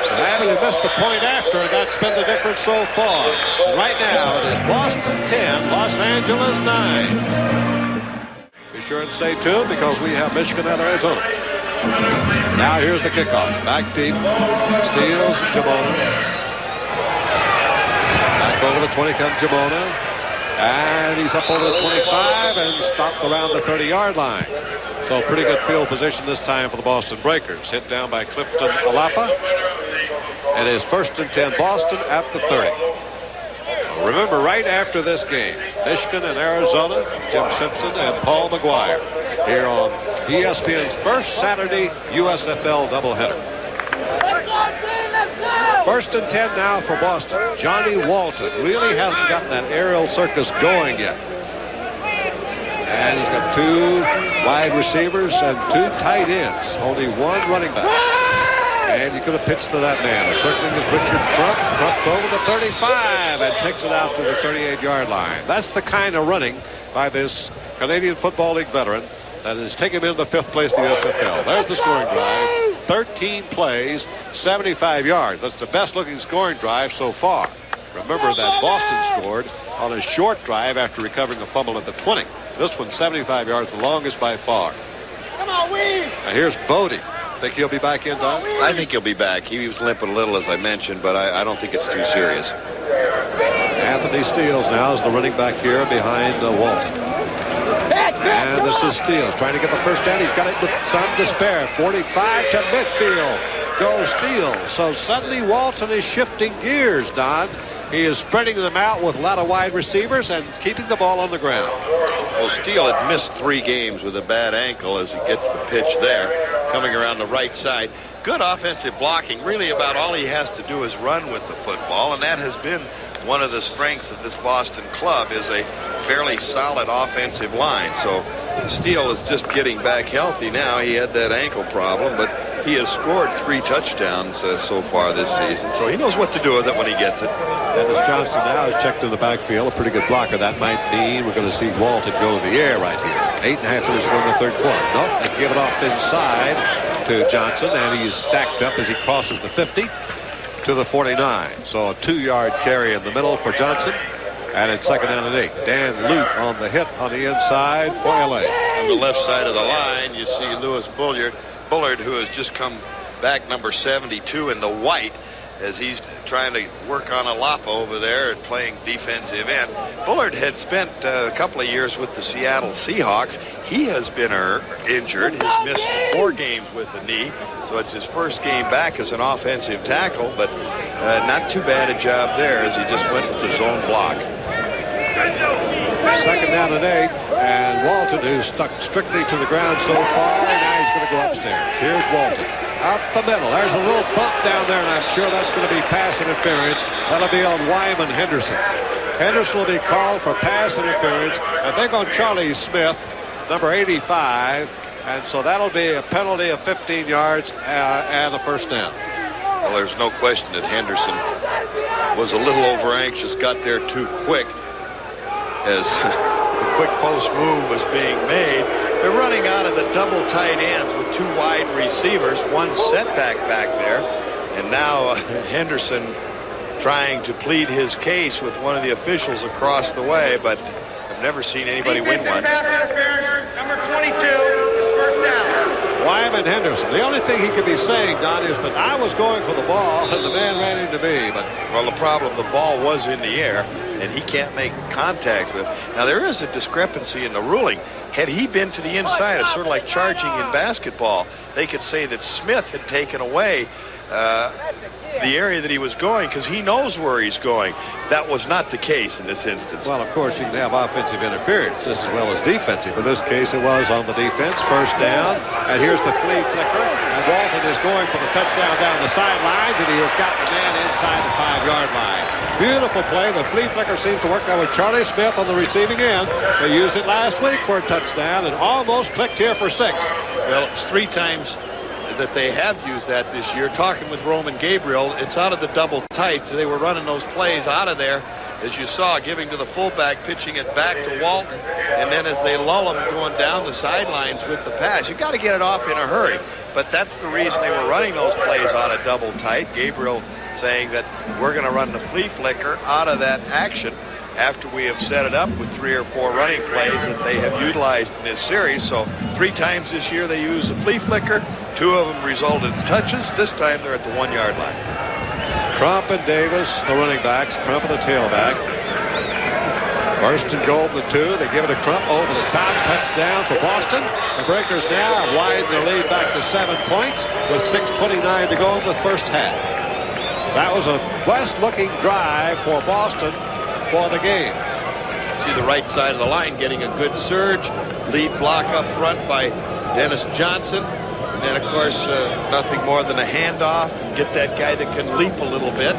So Abbott missed the point after, and that's been the difference so far. Right now it is Boston 10, Los Angeles 9. Be sure and stay tuned because we have Michigan and Arizona. Now here's the kickoff. Back deep. Steals Jamona. Back over the 20 comes Jamona. And he's up over the 25 and stopped around the 30-yard line. So pretty good field position this time for the Boston Breakers. Hit down by Clifton Alapa. And it's 1st and 10 Boston at the 30. Remember, right after this game, Michigan and Arizona, Jim Simpson and Paul McGuire here on ESPN's first Saturday USFL doubleheader. 1st and 10 now for Boston. Johnny Walton really hasn't gotten that aerial circus going yet. And he's got 2 wide receivers and 2 tight ends. Only 1 running back. And you could have pitched to that man. Circling is Richard Trump. Trump over the 35 and takes it out to the 38-yard line. That's the kind of running by this Canadian Football League veteran that has taken him into the 5th place in the USFL. There's the scoring drive. 13 plays, 75 yards. That's the best-looking scoring drive so far. Remember that Boston scored on a short drive after recovering a fumble at the 20. This one's 75 yards, the longest by far.
Come on, Weave!
Now here's Bodie. Think he'll be back in, Don?
I think he'll be back. He was limping a little, as I mentioned, but I don't think it's too serious.
Anthony Steele now is the running back here behind Walton. And this is Steele trying to get the first down. He's got it with some despair. 45 to midfield goes Steele. So suddenly Walton is shifting gears, Don. He is spreading them out with a lot of wide receivers and keeping the ball on the ground.
Well, Steele had missed 3 games with a bad ankle as he gets the pitch there, coming around the right side. Good offensive blocking. Really about all he has to do is run with the football, and that has been one of the strengths of this Boston club, is a fairly solid offensive line. So Steele is just getting back healthy now. He had that ankle problem, but he has scored 3 touchdowns so far this season. So he knows what to do with it when he gets it.
And as Johnson now is checked in the backfield, a pretty good blocker. That might mean we're going to see Walton go to the air right here. 8.5 minutes in the 3rd quarter. Nope, they give it off inside to Johnson, and he's stacked up as he crosses the 50 to the 49. So a 2-yard carry in the middle for Johnson. And it's 2nd down and 8. Dan Luke on the hit on the inside for LA.
On the left side of the line, you see Lewis Bullard, who has just come back, number 72 in the white, as he's trying to work on Alapa over there and playing defensive end. Bullard had spent a couple of years with the Seattle Seahawks. He has been injured. He's missed 4 games with a knee. So it's his first game back as an offensive tackle, but not too bad a job there as he just went with the zone block.
2nd down and 8, and Walton, who's stuck strictly to the ground so far, now he's going to go upstairs. Here's Walton. Out the middle. There's a little bump down there, and I'm sure that's going to be pass interference. That'll be on Wyman Henderson. Henderson will be called for pass interference. I think on Charlie Smith, number 85, And so that'll be a penalty of 15 yards and a first down.
Well, there's no question that Henderson was a little over anxious, got there too quick as the quick post move was being made. They're running out of the double tight ends with two wide receivers, one setback back there, and now Henderson trying to plead his case with one of the officials across the way, but I've never seen anybody win one.
Pass interference, number 22, is first down.
Wyman Henderson. The only thing he could be saying, Don, is that I was going for the ball and the man ran into me. But
well, the problem, the ball was in the air and he can't make contact with. Now there is a discrepancy in the ruling. Had he been to the inside, it's sort of like charging in basketball. They could say that Smith had taken away the area that he was going because he knows where he's going. That was not the case in this instance.
Well, of course, you can have offensive interference just as well as defensive. In this case, it was on the defense. First down, and here's the flea flicker. And Walton is going for the touchdown down the sidelines, and he has got the man inside the 5-yard line. Beautiful play. The flea flicker seems to work now with Charlie Smith on the receiving end. They used it last week for a touchdown and almost clicked here for 6.
Well, it's 3 times that they have used that this year. Talking with Roman Gabriel, it's out of the double tight, so they were running those plays out of there, as you saw, giving to the fullback, pitching it back to Walton, and then as they lull him going down the sidelines with the pass. You got to get it off in a hurry, but that's the reason they were running those plays out of double tight. Gabriel saying that we're going to run the flea flicker out of that action after we have set it up with 3 or 4 running plays that they have utilized in this series. So 3 times this year they used the flea flicker. 2 of them resulted in touches. This time they're at the 1-yard line.
Crump and Davis, the running backs. Crump and the tailback. First and goal the 2. They give it to Crump over the top. Touchdown for Boston. The Breakers now have widened their lead back to 7 points with 6:29 to go in the first half. That was a blessed-looking drive for Boston for the game.
See the right side of the line getting a good surge. Lead block up front by Dennis Johnson. And of course, nothing more than a handoff. Get that guy that can leap a little bit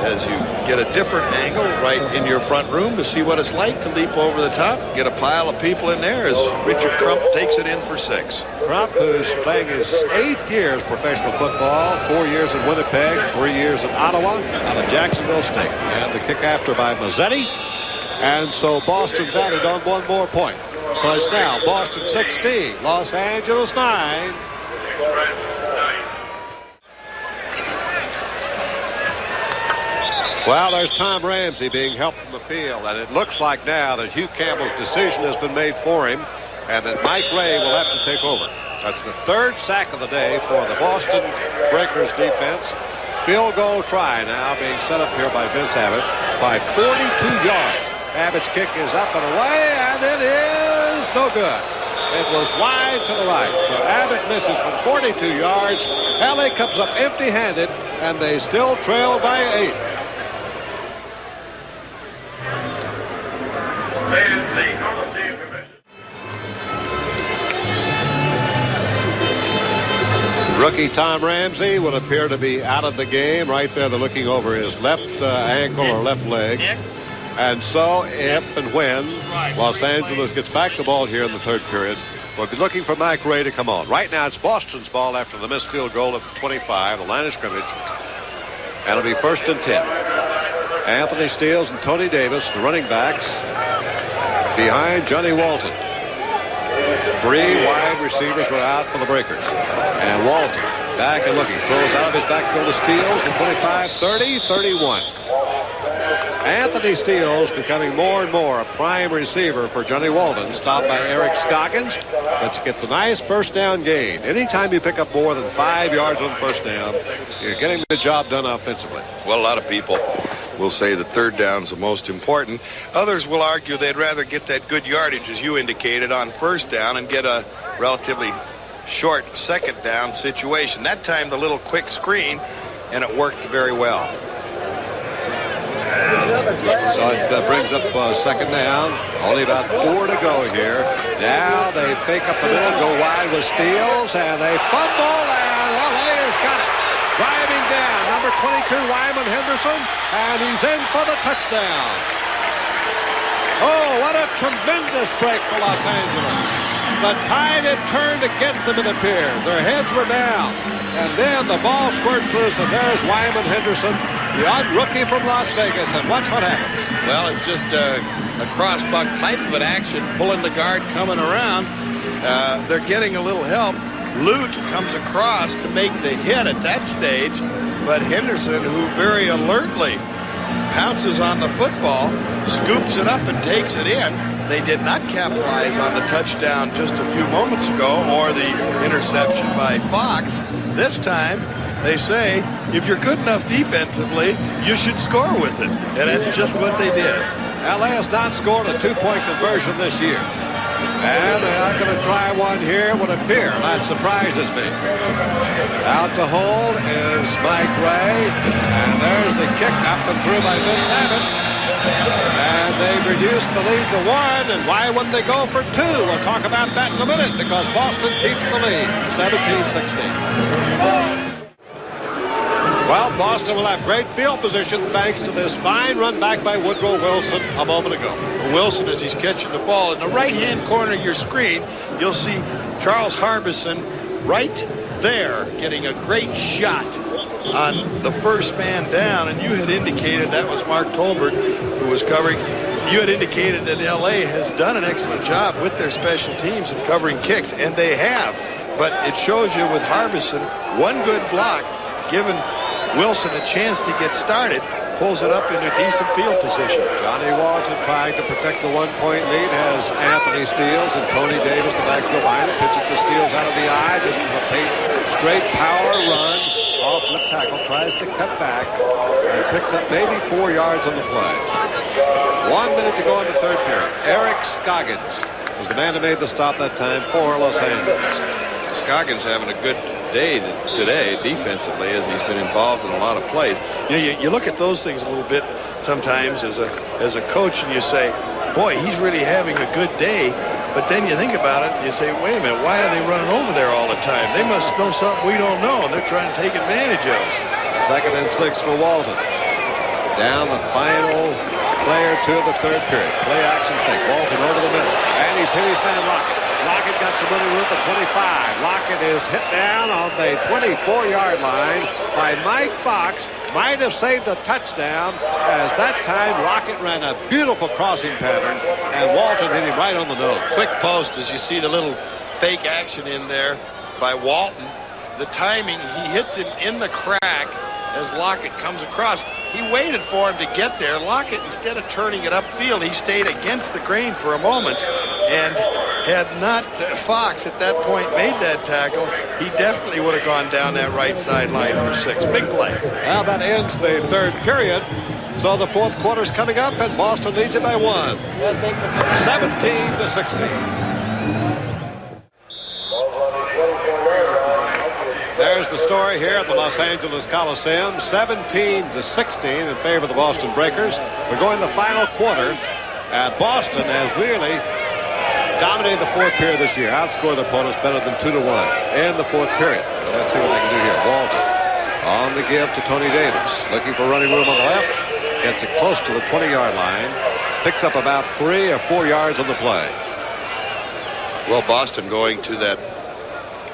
as you get a different angle right in your front room to see what it's like to leap over the top. Get a pile of people in there as Richard Crump takes it in for 6.
Crump, who's playing his 8th year of professional football, 4 years in Winnipeg, 3 years in Ottawa, out of Jacksonville State. And the kick after by Mazzetti. And so Boston's added on 1 more point. So it's now Boston 16, Los Angeles 9. Well, there's Tom Ramsey being helped from the field, and it looks like now that Hugh Campbell's decision has been made for him and that Mike Ray will have to take over. That's the 3rd sack of the day for the Boston Breakers defense. Field goal try now being set up here by Vince Abbott by 42 yards. Abbott's kick is up and away, and it is no good. It was wide to the right. So Abbott misses from 42 yards. LA comes up empty-handed, and they still trail by 8. Rookie Tom Ramsey would appear to be out of the game. Right there, they're looking over his left ankle or left leg. And so if and when Los Angeles gets back the ball here in the 3rd period, we'll be looking for Mike Ray to come on. Right now it's Boston's ball after the missed field goal at the 25, the line of scrimmage. And it'll be 1st and 10. Anthony Steele and Tony Davis, the running backs, behind Johnny Walton. 3 wide receivers were out for the Breakers. And Walton back and looking. Throws out of his backfield to Steele from 25, 30, 31. Anthony Steele's becoming more and more a prime receiver for Johnny Walton, stopped by Eric Scoggins, but gets a nice first down gain. Anytime you pick up more than 5 yards on first down, you're getting the job done offensively.
Well, a lot of people will say the 3rd down's the most important. Others will argue they'd rather get that good yardage, as you indicated, on first down and get a relatively short 2nd down situation. That time, the little quick screen, and it worked very well.
So it brings up 2nd down. Only about 4 to go here. Now they fake up the middle, go wide with Steele, and they fumble, and LA has got it. Driving down, number 22, Wyman Henderson, and he's in for the touchdown. Oh, what a tremendous break for Los Angeles. The tide had turned against them, it appears. Their heads were down. And then the ball squirts loose, and there's Wyman Henderson, the odd rookie from Las Vegas. And watch what happens.
Well, it's just a cross-buck type of an action, pulling the guard, coming around. They're getting a little help. Lute comes across to make the hit at that stage, but Henderson, who very alertly pounces on the football, scoops it up and takes it in. They did not capitalize on the touchdown just a few moments ago or the interception by Fox. This time, they say, if you're good enough defensively, you should score with it. And that's just what they did.
LA has not scored a two-point conversion this year. And they're not going to try one here, it would appear. That surprises me. Out to hold is Mike Ray. And there's the kick up and through by Vince Abbott. And they've reduced the lead to 1. And why wouldn't they go for 2? We'll talk about that in a minute because Boston keeps the lead, 17-16. Well, Boston will have great field position thanks to this fine run back by Woodrow Wilson a moment ago.
Wilson, as he's catching the ball, in the right-hand corner of your screen, you'll see Charles Harbison right there getting a great shot on the first man down, and you had indicated that was Mark Tolbert who was covering. You had indicated that LA has done an excellent job with their special teams in covering kicks, and they have. But it shows you with Harbison, one good block, given Wilson a chance to get started, pulls it up into decent field position.
Johnny Walton trying to protect the one-point lead has Anthony Steele and Tony Davis, the backfield behind it, pitches the Steele out of the eye, just a straight power run off left tackle, tries to cut back, and picks up maybe 4 yards on the play. 1 minute to go in the third period. Eric Scoggins was the man who made the stop that time for Los Angeles.
Scoggins having a good day today defensively as he's been involved in a lot of plays. You know, you look at those things a little bit sometimes as a coach and you say, boy, he's really having a good day. But then you think about it and you say, wait a minute, why are they running over there all the time? They must know something we don't know, and they're trying to take advantage of us.
2nd and 6 for Walton. Down the final play or two of the third period. Play action fake. Walton over the middle. And he's hit his man Lockett. Lockett got some running room at 25. Lockett is hit down on the 24-yard line by Mike Fox. Might have saved a touchdown, as that time Lockett ran a beautiful crossing pattern, and Walton hit him right on the nose.
Quick post, as you see the little fake action in there by Walton. The timing, he hits him in the crack as Lockett comes across. He waited for him to get there. Lockett, instead of turning it upfield, he stayed against the grain for a moment. And had not Fox at that point made that tackle, he definitely would have gone down that right sideline for 6. Big play.
Well, that ends the third period. So the fourth quarter's coming up, and Boston leads it by 1. 17-16. There's the story here at the Los Angeles Coliseum, 17-16 in favor of the Boston Breakers. We're going the final quarter, and Boston has really dominated the fourth period this year. Outscored their opponents better than 2-1 in the fourth period. So let's see what they can do here. Walton on the give to Tony Davis, looking for running room on the left. Gets it close to the 20-yard line. Picks up about 3 or 4 yards on the play.
Well, Boston going to that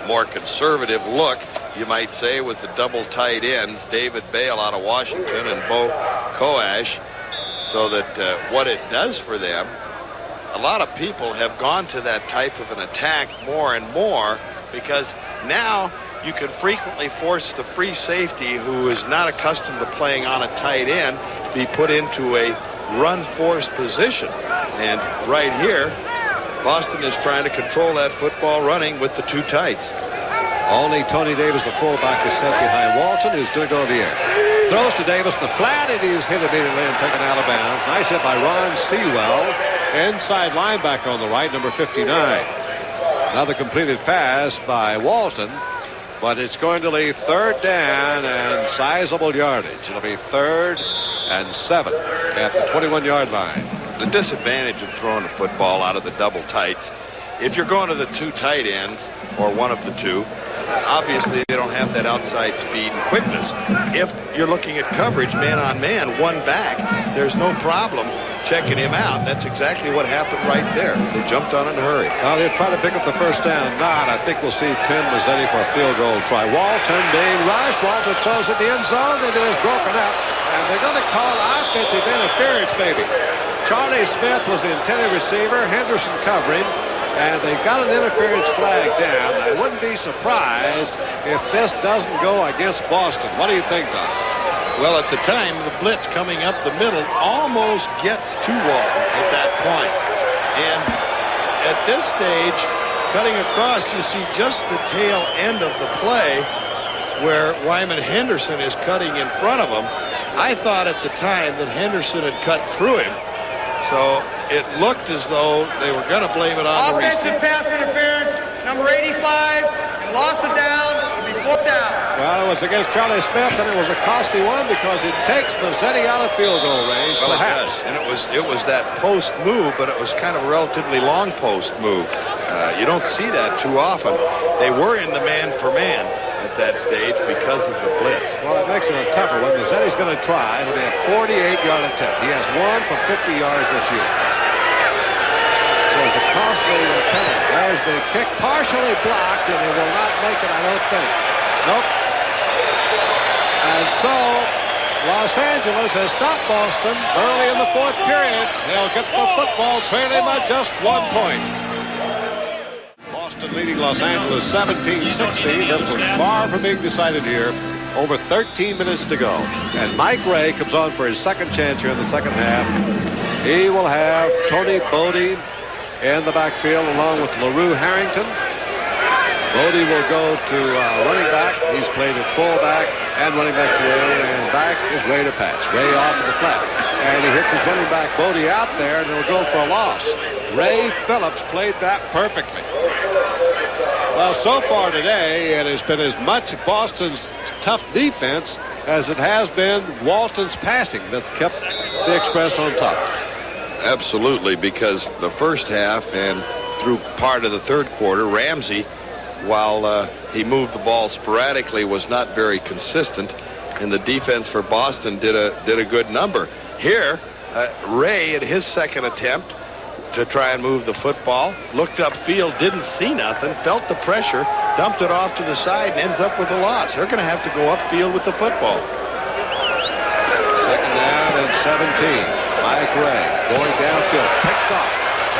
more conservative look, you might say, with the double tight ends, David Bale out of Washington and Bo Koash, so that what it does for them, a lot of people have gone to that type of an attack more and more, because now you can frequently force the free safety, who is not accustomed to playing on a tight end, be put into a run-forced position. And right here, Boston is trying to control that football running with the two tights.
Only Tony Davis, the fullback, is set behind Walton, who's going to go to the air. Throws to Davis in the flat, and he's hit immediately and taken out of bounds. Nice hit by Ron Sewell, inside linebacker on the right, number 59. Another completed pass by Walton, but it's going to leave third down and sizable yardage. It'll be 3rd and 7 at the 21-yard line.
The disadvantage of throwing the football out of the double tights, if you're going to the two tight ends, or one of the two, obviously they don't have that outside speed and quickness. If you're looking at coverage man on man, one back, there's no problem checking him out. That's exactly what happened right there. They jumped on it in a hurry.
Well, he'll try to pick up the first down. Not. I think we'll see Tim Mazzetti for a field goal try. Walton being rushed. Walton throws at the end zone. It is broken up. And they're going to call offensive interference, maybe. Charlie Smith was the intended receiver. Henderson covering. And they got an interference flag down. I wouldn't be surprised if this doesn't go against Boston. What do you think, Doc?
Well, at the time, the blitz coming up the middle almost gets to Walton at that point. And at this stage, cutting across, you see just the tail end of the play where Wyman Henderson is cutting in front of him. I thought at the time that Henderson had cut through him. So it looked as though they were going to blame it on the receiver.
Offensive pass interference, number 85, and loss of down, will be fourth down.
Well, it was against Charlie Smith, and it was a costly one because it takes Mazzetti out of field goal range.
Well,
perhaps.
it does. And it was that post move, but it was kind of a relatively long post move. You don't see that too often. They were in the man for man at that stage because of the blitz.
Well, it makes it a tougher one. Mazzetti's going to try. It'll be a 48-yard attempt. He has one for 50 yards this year. So it's a costly penalty. There's the kick, partially blocked, and he will not make it, I don't think. Nope. And so Los Angeles has stopped Boston early in the fourth period. They'll get the football trailing by just 1 point. Boston leading Los Angeles 17-16. This was far from being decided here. Over 13 minutes to go. And Mike Ray comes on for his second chance here in the second half. He will have Tony Bodie in the backfield along with LaRue Harrington. Bodie will go to running back. He's played at fullback and running back today. And back is Ray to pass. Ray off of the flat. And he hits his running back Bodie out there, and he'll go for a loss. Ray Phillips played that perfectly. Well, so far today, it has been as much Boston's tough defense as it has been Walton's passing that's kept the Express on top.
Absolutely, because the first half and through part of the third quarter, Ramsey, while he moved the ball sporadically, was not very consistent, and the defense for Boston did a good number. Here, Ray, at his second attempt to try and move the football, looked upfield, didn't see nothing, felt the pressure, dumped it off to the side, and ends up with a loss. They're going to have to go upfield with the football.
Second down and 17. Mike Ray going downfield, picked off,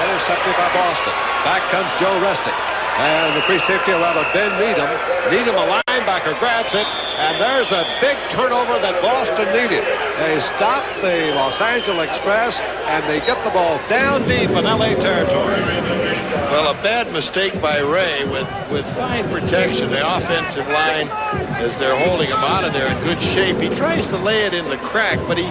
intercepted by Boston. Back comes Joe Restic. And the free safety around Ben Needham. Needham, a linebacker, grabs it, and there's a big turnover that Boston needed. They stop the Los Angeles Express, and they get the ball down deep in L.A. territory.
Well, a bad mistake by Ray with fine protection. The offensive line, as they're holding him out of there in good shape, he tries to lay it in the crack, but he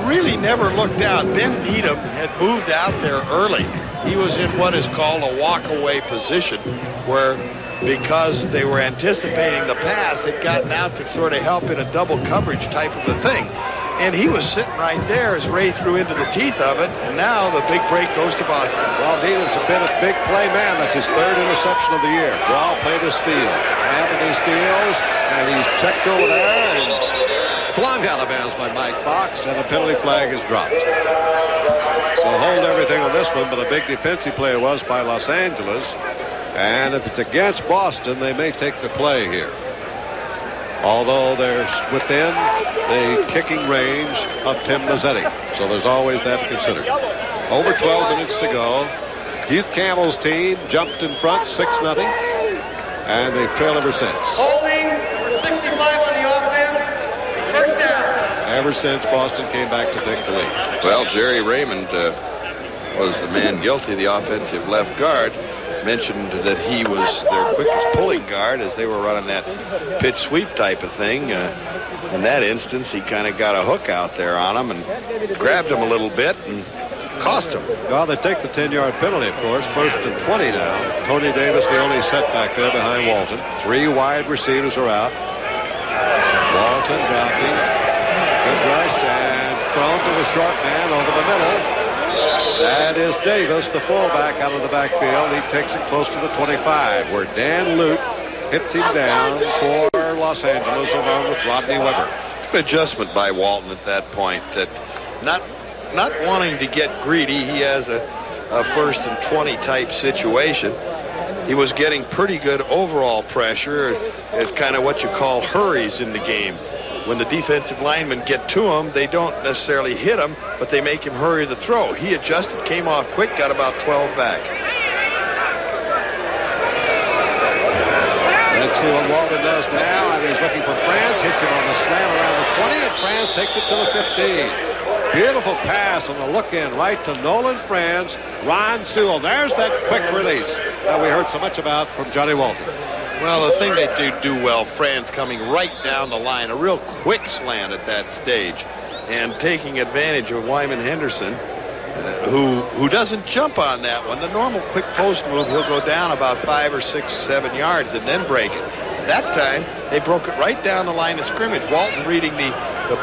really never looked out. Ben Needham had moved out there early. He was in what is called a walk-away position, where because they were anticipating the pass, had gotten out to sort of help in a double coverage type of a thing. And he was sitting right there as Ray threw into the teeth of it, and now the big break goes to Boston.
Well, Needham's been a big play man. That's his third interception of the year. Raw played a steal. Anthony steals, and he's checked over there and flung out of bounds by Mike Fox, and a penalty flag is dropped. So hold everything on this one, but a big defensive play it was by Los Angeles. And if it's against Boston, they may take the play here. Although they're within the kicking range of Tim Mazzetti. So there's always that to consider. Over 12 minutes to go. Hugh Campbell's team jumped in front 6-0. And they've trailed ever since.
Holding number 65 on the offense. First down.
Ever since Boston came back to take the lead.
Well, Jerry Raymond was the man guilty, the offensive left guard. Mentioned that he was their quickest pulling guard as they were running that pitch sweep type of thing. In that instance, he kind of got a hook out there on him and grabbed him a little bit and cost him.
Well, they take the 10-yard penalty, of course. First and 20 now. Tony Davis, the only setback there behind Walton. 3 wide receivers are out. Walton dropping. Good rush and thrown to the short man over the middle. That is Davis, the fullback, out of the backfield. He takes it close to the 25, where Dan Luke hits him down for Los Angeles along with Rodney Weber.
Adjustment by Walton at that point. That not not wanting to get greedy. He has a first and 20 type situation. He was getting pretty good overall pressure. It's kind of what you call hurries in the game. When the defensive linemen get to him, they don't necessarily hit him, but they make him hurry the throw. He adjusted, came off quick, got about 12 back.
Let's see what Walden does now. And he's looking for France, hits him on the slant around the 20, and France takes it to the 15. Beautiful pass on the look-in right to Nolan Franz. Ron Sewell, there's that quick release that we heard so much about from Johnny Walton.
Well, the thing they do well, Franz coming right down the line, a real quick slant at that stage, and taking advantage of Wyman Henderson, who doesn't jump on that one. The normal quick post move, he'll go down about 5 or 6, 7 yards and then break it. That time, they broke it right down the line of scrimmage. Walton, reading the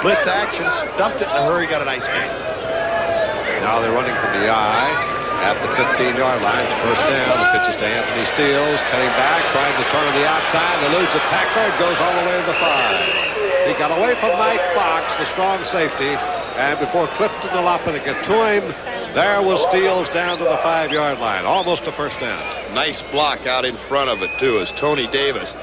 blitz action, dumped it in a hurry, got a nice gain.
Now they're running from the eye at the 15-yard line. It's first down. The pitch is to Anthony Steeles, cutting back, trying to turn on the outside. Eludes a tackler. It goes all the way to the 5. He got away from Mike Fox, the strong safety, and before Clifton Jalapa could get to him, there was Steeles down to the 5-yard line. Almost a first down.
Nice block out in front of it, too, as Tony Davis.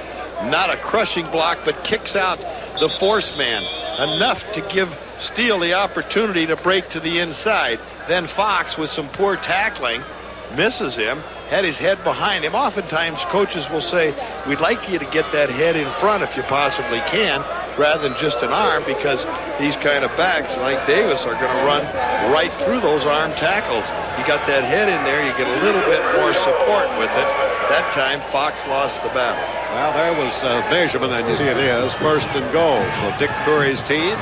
Not a crushing block, but kicks out the force man enough to give Steele the opportunity to break to the inside. Then Fox, with some poor tackling, misses him, had his head behind him. Oftentimes, coaches will say, we'd like you to get that head in front if you possibly can, rather than just an arm, because these kind of backs like Davis are going to run right through those arm tackles. You got that head in there, you get a little bit more support with it. That time, Fox lost the battle.
Well, there was measurement, and you see it is first and goal. So Dick Curry's team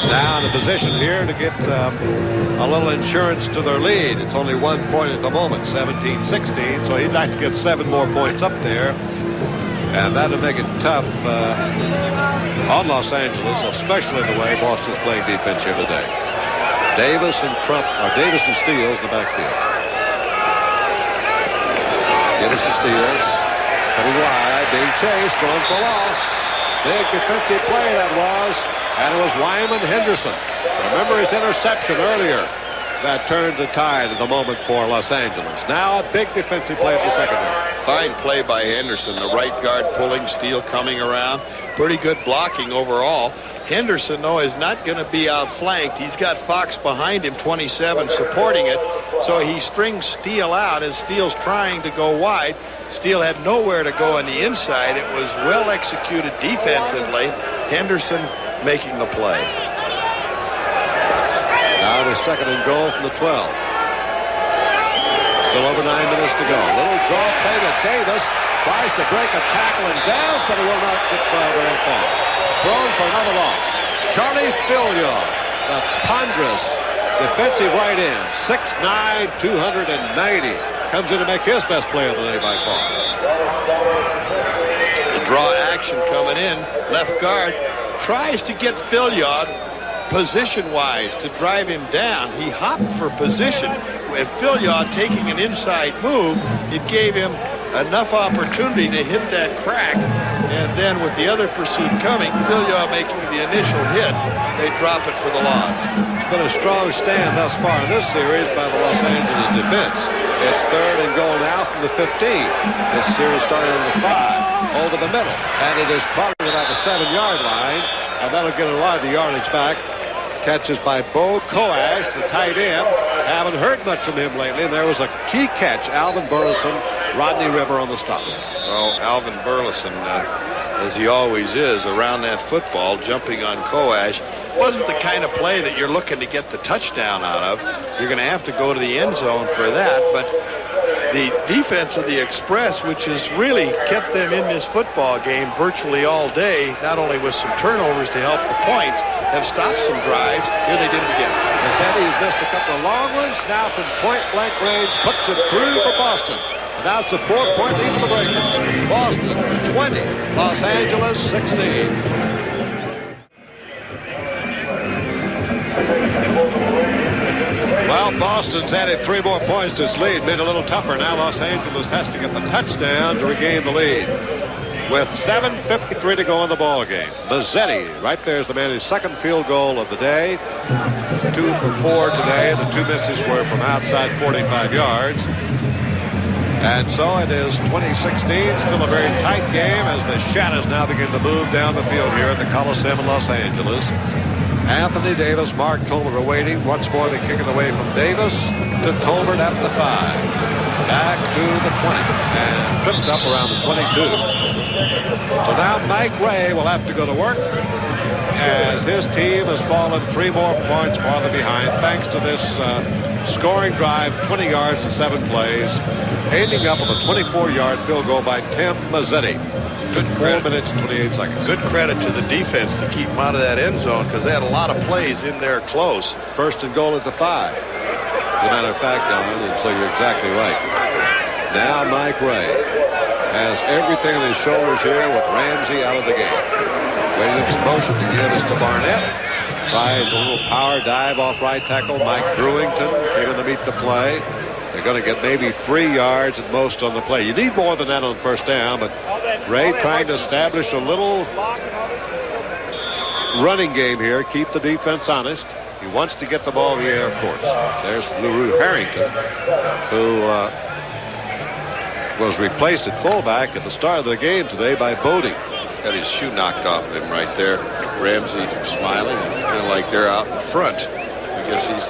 now in a position here to get a little insurance to their lead. It's only 1 point at the moment, 17-16, so he'd like to get 7 more points up there. And that'll make it tough on Los Angeles, especially the way Boston's playing defense here today. Davis and Steeles in the backfield. Gives to Steeles. Coming wide, being chased, going for loss. Big defensive play that was, and it was Wyman Henderson. Remember his interception earlier that turned the tide at the moment for Los Angeles. Now a big defensive play at the secondary.
Fine play by Henderson. The right guard pulling, Steele coming around. Pretty good blocking overall. Henderson, though, is not going to be outflanked. He's got Fox behind him, 27, supporting it. So he strings Steele out as Steele's trying to go wide. Steele had nowhere to go on the inside. It was well executed defensively. Henderson making the play.
Now the second and goal from the 12. Still over 9 minutes to go. Little draw play to Davis. Tries to break a tackle and does, but it will not get very far. Thrown for another loss. Charlie Fillion, the ponderous defensive right end, 6'9", 290. Comes in to make his best play of the day by far.
The draw action coming in. Left guard tries to get Fillion position-wise to drive him down. He hopped for position. With Fillion taking an inside move, it gave him enough opportunity to hit that crack. And then with the other pursuit coming, Fillion making the initial hit, they drop it for the loss.
It's been a strong stand thus far in this series by the Los Angeles defense. It's third and goal now from the 15. This series started on the 5, over the middle. And it is probably about the 7-yard line. And that'll get a lot of the yardage back. Catches by Bo Koash, the tight end. Haven't heard much from him lately. And there was a key catch. Alvin Burleson, Rodney River on the stop.
Well, Alvin Burleson, as he always is, around that football, jumping on Koash. Wasn't the kind of play that you're looking to get the touchdown out of. You're going to have to go to the end zone for that. But the defense of the Express, which has really kept them in this football game virtually all day, not only with some turnovers to help the points, have stopped some drives. Here they did it again.
Mazzetti's missed a couple of long ones. Now from point-blank range, puts it through for Boston. And now it's a 4-point lead for the Breakers. Boston 20, Los Angeles 16. Well, Boston's added 3 more points to its lead, made it a little tougher. Now Los Angeles has to get the touchdown to regain the lead. with 7:53 to go in the ball game. Mazzetti, right there, is the man whose second field goal of the day. 2 for 4 today. The 2 misses were from outside 45 yards. And so it is 2016, still a very tight game as the shadows now begin to move down the field here at the Coliseum in Los Angeles. Anthony Davis, Mark Tolbert are waiting. Once more they kick it away from Davis to Tolbert at the 5. Back to the 20 and tripped up around the 22. So now Mike Ray will have to go to work as his team has fallen 3 more points farther behind thanks to this scoring drive, 20 yards in 7 plays, ending up with a 24-yard field goal by Tim Mazzetti. Good 4 minutes and 28 seconds.
Good credit to the defense to keep them out of that end zone because they had a lot of plays in there close.
First and goal at the 5. As a matter of fact, Don, and so you're exactly right. Now Mike Ray has everything on his shoulders here with Ramsey out of the game. Williams motion to give this to Barnett. Tries a little power dive off right tackle. Mike Brewington came in to meet the play. They're going to get maybe 3 yards at most on the play. You need more than that on first down, but Ray trying to establish a little running game here, keep the defense honest. He wants to get the ball in the air, of course. There's LaRue Harrington, who was replaced at fullback at the start of the game today by Bodie.
Got his shoe knocked off of him right there. Ramsey smiling. It's kind of like they're out in front. I guess he's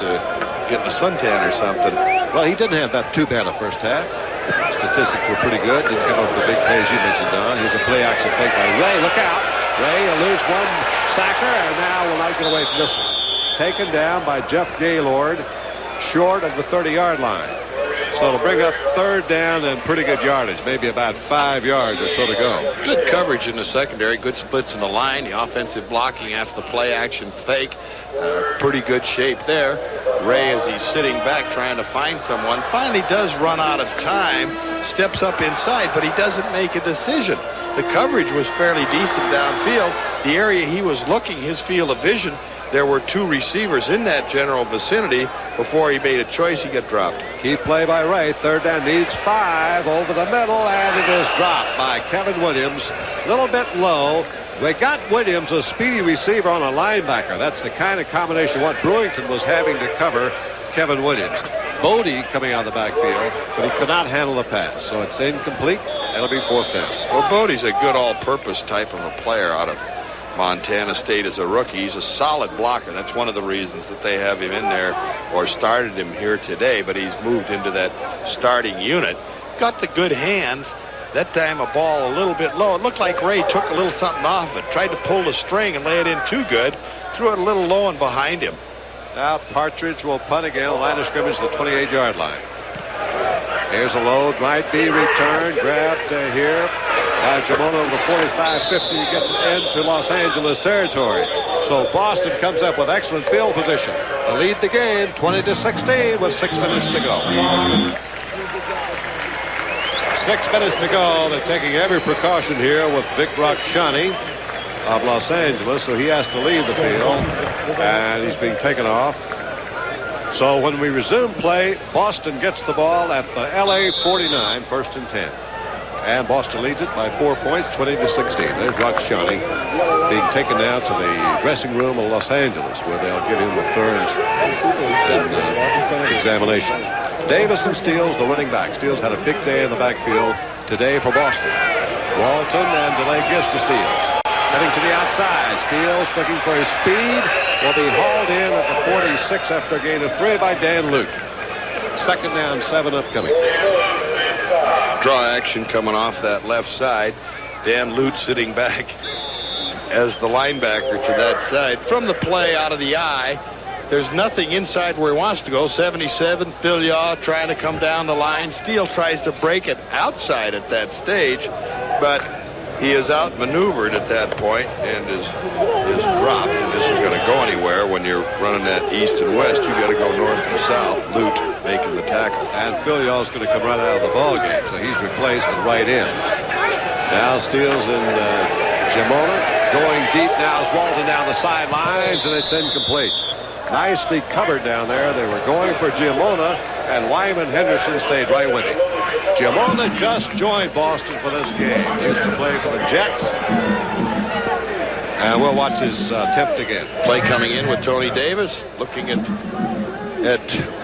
getting a suntan or something.
Well, he didn't have that too bad a first half. Statistics were pretty good. Didn't come up with the big plays you mentioned, Don. Here's a play action fake by Ray. Look out. Ray eludes one sacker and now will not get away from this one. Taken down by Jeff Gaylord short of the 30-yard line. So it'll bring up third down and pretty good yardage, maybe about 5 yards or so to go.
Good coverage in the secondary, good splits in the line, the offensive blocking after the play action fake. Pretty good shape there. Ray, as he's sitting back trying to find someone, finally does run out of time, steps up inside, but he doesn't make a decision. The coverage was fairly decent downfield. The area he was looking, his field of vision, there were 2 receivers in that general vicinity. Before he made a choice, he got dropped.
Key play by Ray. Third down needs 5 over the middle, and it is dropped by Kevin Williams. A little bit low. They got Williams, a speedy receiver, on a linebacker. That's the kind of combination what Brewington was having to cover Kevin Williams. Bodie coming out of the backfield, but he could not handle the pass. So it's incomplete. That'll be 4th down.
Well, Bodie's a good all-purpose type of a player out of Montana State as a rookie. He's a solid blocker. That's one of the reasons that they have him in there or started him here today, but he's moved into that starting unit. Got the good hands. That time a ball a little bit low. It looked like Ray took a little something off of it, tried to pull the string and lay it in too good, threw it a little low and behind him.
Now Partridge will punt again. Line of scrimmage to the 28-yard line. Here's a load, might be returned, grabbed here by Jamona of the 45-50, gets it into Los Angeles territory. So Boston comes up with excellent field position to lead the game 20-16 with 6 minutes to go. 6 minutes to go. They're taking every precaution here with Vic Rakshani of Los Angeles, so he has to leave the field, and he's being taken off. So when we resume play, Boston gets the ball at the LA 49, 1st and 10. And Boston leads it by 4 points, 20-16. There's Rakshani being taken now to the dressing room of Los Angeles, where they'll give him a third examination. Davison Steele, the running back. Steele's had a big day in the backfield today for Boston. Walton and DeLay gives to Steele. Heading to the outside. Steele's looking for his speed. Will be hauled in at the 46 after a gain of 3 by Dan Luke. 2nd down, 7 upcoming.
Draw action coming off that left side. Dan Lute sitting back as the linebacker to that side. From the play out of the eye, there's nothing inside where he wants to go. 77, Phil Yaw trying to come down the line. Steele tries to break it outside at that stage, but he is outmaneuvered at that point and is dropped. And this isn't going to go anywhere when you're running that east and west. You got to go north and south. Lute making the tackle.
And Phil Yaw is going to come right out of the ball game, so he's replaced at right end. Now Steele's in Jamona. Going deep now is Walton down the sidelines, and it's incomplete. Nicely covered down there. They were going for Giamona, and Wyman Henderson stayed right with him. Giamone just joined Boston for this game. He used to play for the Jets. And we'll watch his attempt again.
Play coming in with Tony Davis, looking at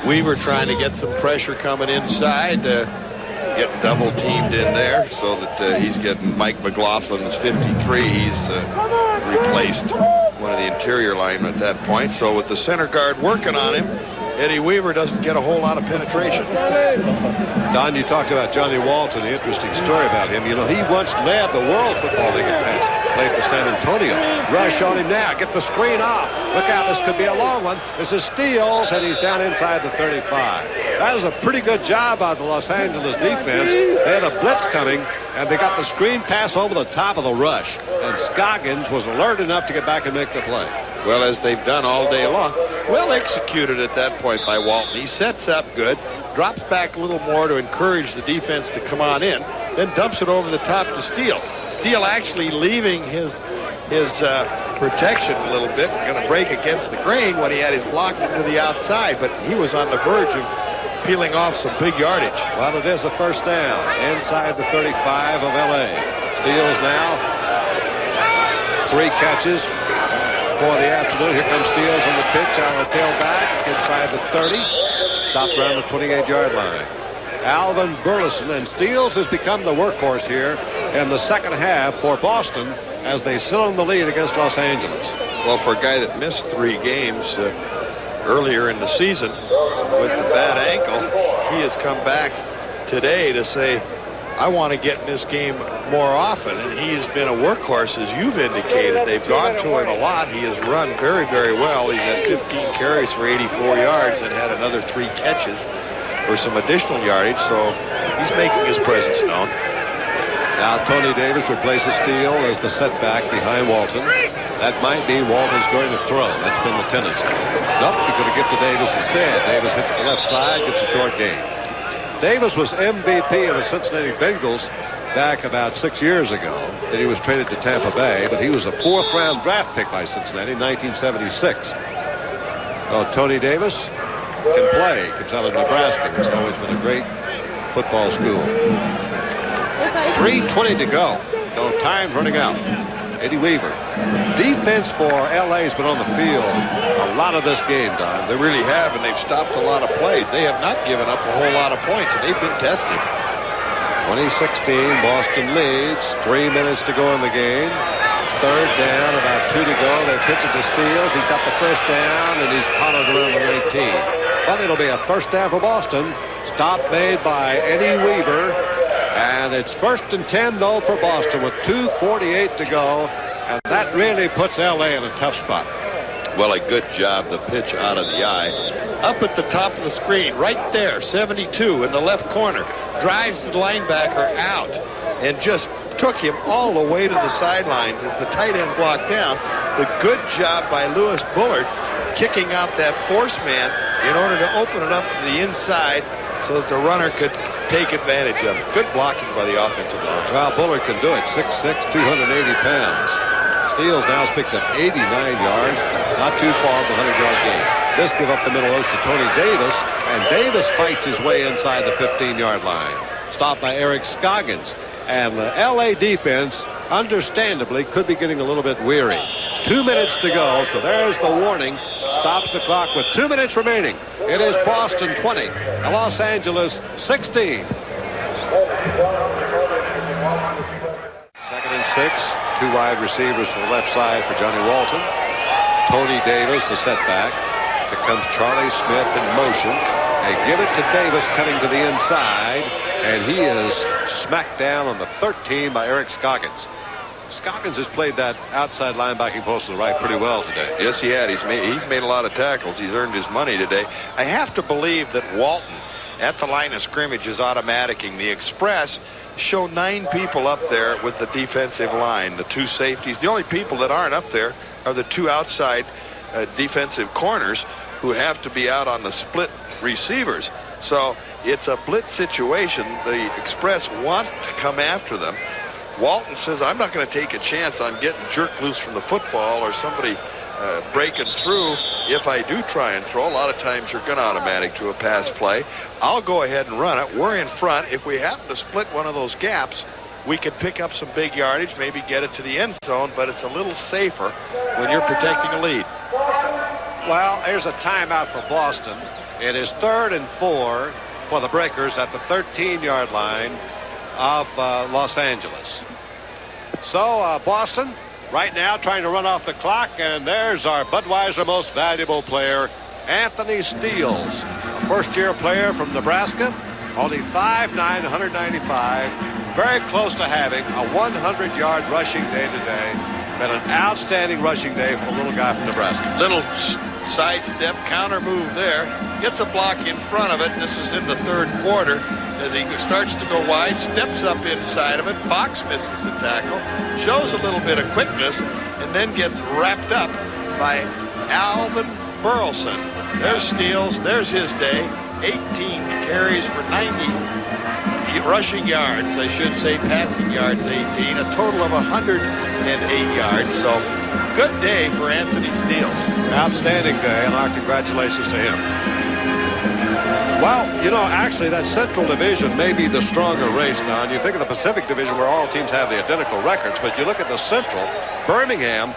Weaver trying to get some pressure coming inside, getting double teamed in there so that he's getting Mike McLaughlin's 53. He's replaced one of the interior linemen at that point. So with the center guard working on him, Eddie Weaver doesn't get a whole lot of penetration.
Don, you talked about Johnny Walton, the interesting story about him. You know, he once led the World Football League in pass. Played for San Antonio. Rush on him now. Get the screen off. Look out, this could be a long one. This is Steals, and he's down inside the 35. That was a pretty good job by the Los Angeles defense. They had a blitz coming, and they got the screen pass over the top of the rush. And Scoggins was alert enough to get back and make the play.
Well, as they've done all day long. Well executed at that point by Walton. He sets up good, drops back a little more to encourage the defense to come on in, then dumps it over the top to Steele. Steele actually leaving his protection a little bit, going to break against the grain when he had his block to the outside, but he was on the verge of peeling off some big yardage.
Well, it is a first down inside the 35 of L.A. Steele's now 3 catches for the afternoon. Here comes Steele on the pitch on the tailback inside the 30. Stopped around the 28-yard line. Alvin Burleson, and Steele has become the workhorse here in the second half for Boston as they sit on the lead against Los Angeles.
Well, for a guy that missed 3 games earlier in the season with the bad ankle, he has come back today to say, I want to get in this game more often, and he has been a workhorse, as you've indicated. They've gone to him a lot. He has run very, very well. He's had 15 carries for 84 yards and had another 3 catches for some additional yardage, so he's making his presence known.
Now Tony Davis replaces Steele as the setback behind Walton. That might mean Walton's going to throw. That's been the tendency. Nope, he's going to get to Davis instead. Davis hits the left side, gets a short gain. Davis was MVP of the Cincinnati Bengals back about 6 years ago. Then he was traded to Tampa Bay, but he was a 4th-round draft pick by Cincinnati in 1976. Oh, Tony Davis can play. Comes out of Nebraska. He's always been a great football school. 3:20 to go. So time's running out. Eddie Weaver. Defense for L.A. has been on the field a lot of this game, Don.
They really have, and they've stopped a lot of plays. They have not given up a whole lot of points, and they've been tested.
2016, Boston leads. 3 minutes to go in the game. 3rd down, about 2 to go. They pitch it to Steele. He's got the first down, and he's potted around the 19. But it'll be a first down for Boston. Stop made by Eddie Weaver. And it's 1st and 10, though, for Boston with 2:48 to go. And that really puts L.A. in a tough spot.
Well, a good job, the pitch out of the eye. Up at the top of the screen, right there, 72 in the left corner. Drives the linebacker out and just took him all the way to the sidelines as the tight end blocked down. The good job by Lewis Bullard kicking out that force man in order to open it up to the inside so that the runner could take advantage of it. Good blocking by the offensive line.
Well, Bullard can do it. 6'6", 280 pounds. Steele's now picked up 89 yards, not too far from the 100-yard gain. This give up the middle to Tony Davis, and Davis fights his way inside the 15-yard line. Stopped by Eric Scoggins. And the L.A. defense, understandably, could be getting a little bit weary. 2 minutes to go, so there's the warning. Stops the clock with 2 minutes remaining. It is Boston 20, and Los Angeles 16. 2nd and 6. 2 wide receivers to the left side for Johnny Walton. Tony Davis, the setback. Here comes Charlie Smith in motion. They give it to Davis, cutting to the inside, and he is smacked down on the 13 by Eric Scoggins. Scoggins has played that outside linebacking post to the right pretty well today.
Yes, he had. He's made a lot of tackles. He's earned his money today. I have to believe that Walton at the line of scrimmage is automaticing. The Express show 9 people up there with the defensive line, the 2 safeties. The only people that aren't up there are the 2 outside defensive corners who have to be out on the split receivers. So it's a blitz situation. The Express want to come after them. Walton says, I'm not going to take a chance on getting jerked loose from the football or somebody breaking through. If I do try and throw, a lot of times you're going to automatic to a pass play. I'll go ahead and run it. We're in front. If we happen to split one of those gaps, we could pick up some big yardage, maybe get it to the end zone, but it's a little safer when you're protecting a lead.
Well, here's a timeout for Boston. It is 3rd and 4 for the Breakers at the 13-yard line of Los Angeles. So Boston right now trying to run off the clock, and there's our Budweiser most valuable player, Anthony Steele, a first-year player from Nebraska, only 5'9", 195, very close to having a 100-yard rushing day today. Been an outstanding rushing day for a little guy from Nebraska.
Little sidestep counter move there. Gets a block in front of it. This is in the 3rd quarter. As he starts to go wide, steps up inside of it. Fox misses the tackle. Shows a little bit of quickness, and then gets wrapped up by Alvin Burleson. There's Steele's. There's his day. 18 carries for 90 rushing yards. I should say passing yards 18. A total of 108 yards. So good day for Anthony Steele.
Outstanding day, and our congratulations to him. Well, you know, actually that Central Division may be the stronger race now. And you think of the Pacific Division where all teams have the identical records, but you look at the Central, Birmingham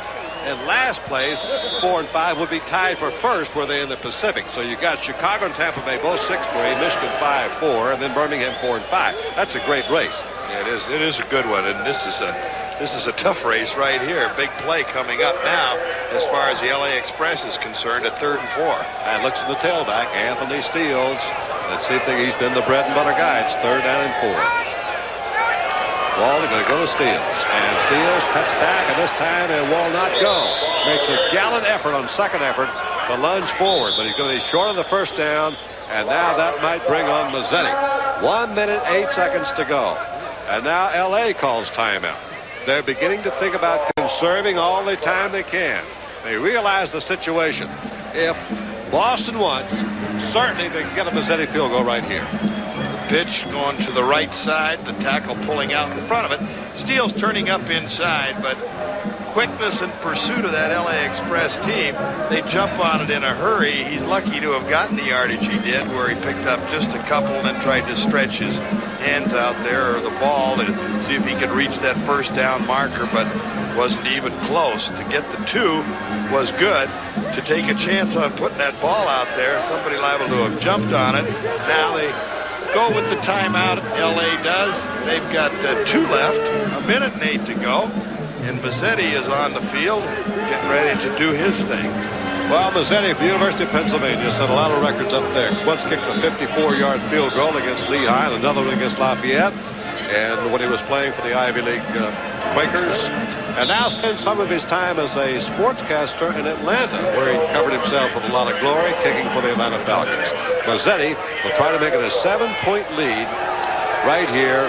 in last place, 4 and 5, would be tied for first were they in the Pacific. So you got Chicago and Tampa Bay both 6-3, Michigan 5-4, and then Birmingham 4 and 5. That's a great race.
Yeah, it is a good one, and this is a tough race right here. Big play coming up now as far as the LA Express is concerned at 3rd and 4.
And looks at the tailback, Anthony Steele. Let's see if he's been the bread and butter guy. It's 3rd down and 4. Walden going to go to Steele. And Steele cuts back, and this time it will not go. Makes a gallant effort on second effort to lunge forward, but he's going to be short of the first down, and now that might bring on Mazzetti. 1 minute, 8 seconds to go. And now L.A. calls timeout. They're beginning to think about conserving all the time they can. They realize the situation. If Boston wants, certainly they can get a Mazzetti field goal right here.
Pitch going to the right side, the tackle pulling out in front of it. Steele's turning up inside, but quickness and pursuit of that LA Express team, they jump on it in a hurry. He's lucky to have gotten the yardage he did, where he picked up just a couple and then tried to stretch his hands out there, or the ball, to see if he could reach that first down marker, but wasn't even close. To get the 2 was good. To take a chance on putting that ball out there, somebody liable to have jumped on it. Now they go with the timeout. LA does. They've got 2 left, 1 minute and 8 to go, and Mazzetti is on the field getting ready to do his thing.
Well, Mazzetti from the University of Pennsylvania set a lot of records up there. Once kicked a 54-yard field goal against Lehigh and another one against Lafayette, and when he was playing for the Ivy League Quakers, and now spends some of his time as a sportscaster in Atlanta, where he covered himself with a lot of glory, kicking for the Atlanta Falcons. Mazzetti will try to make it a 7-point lead right here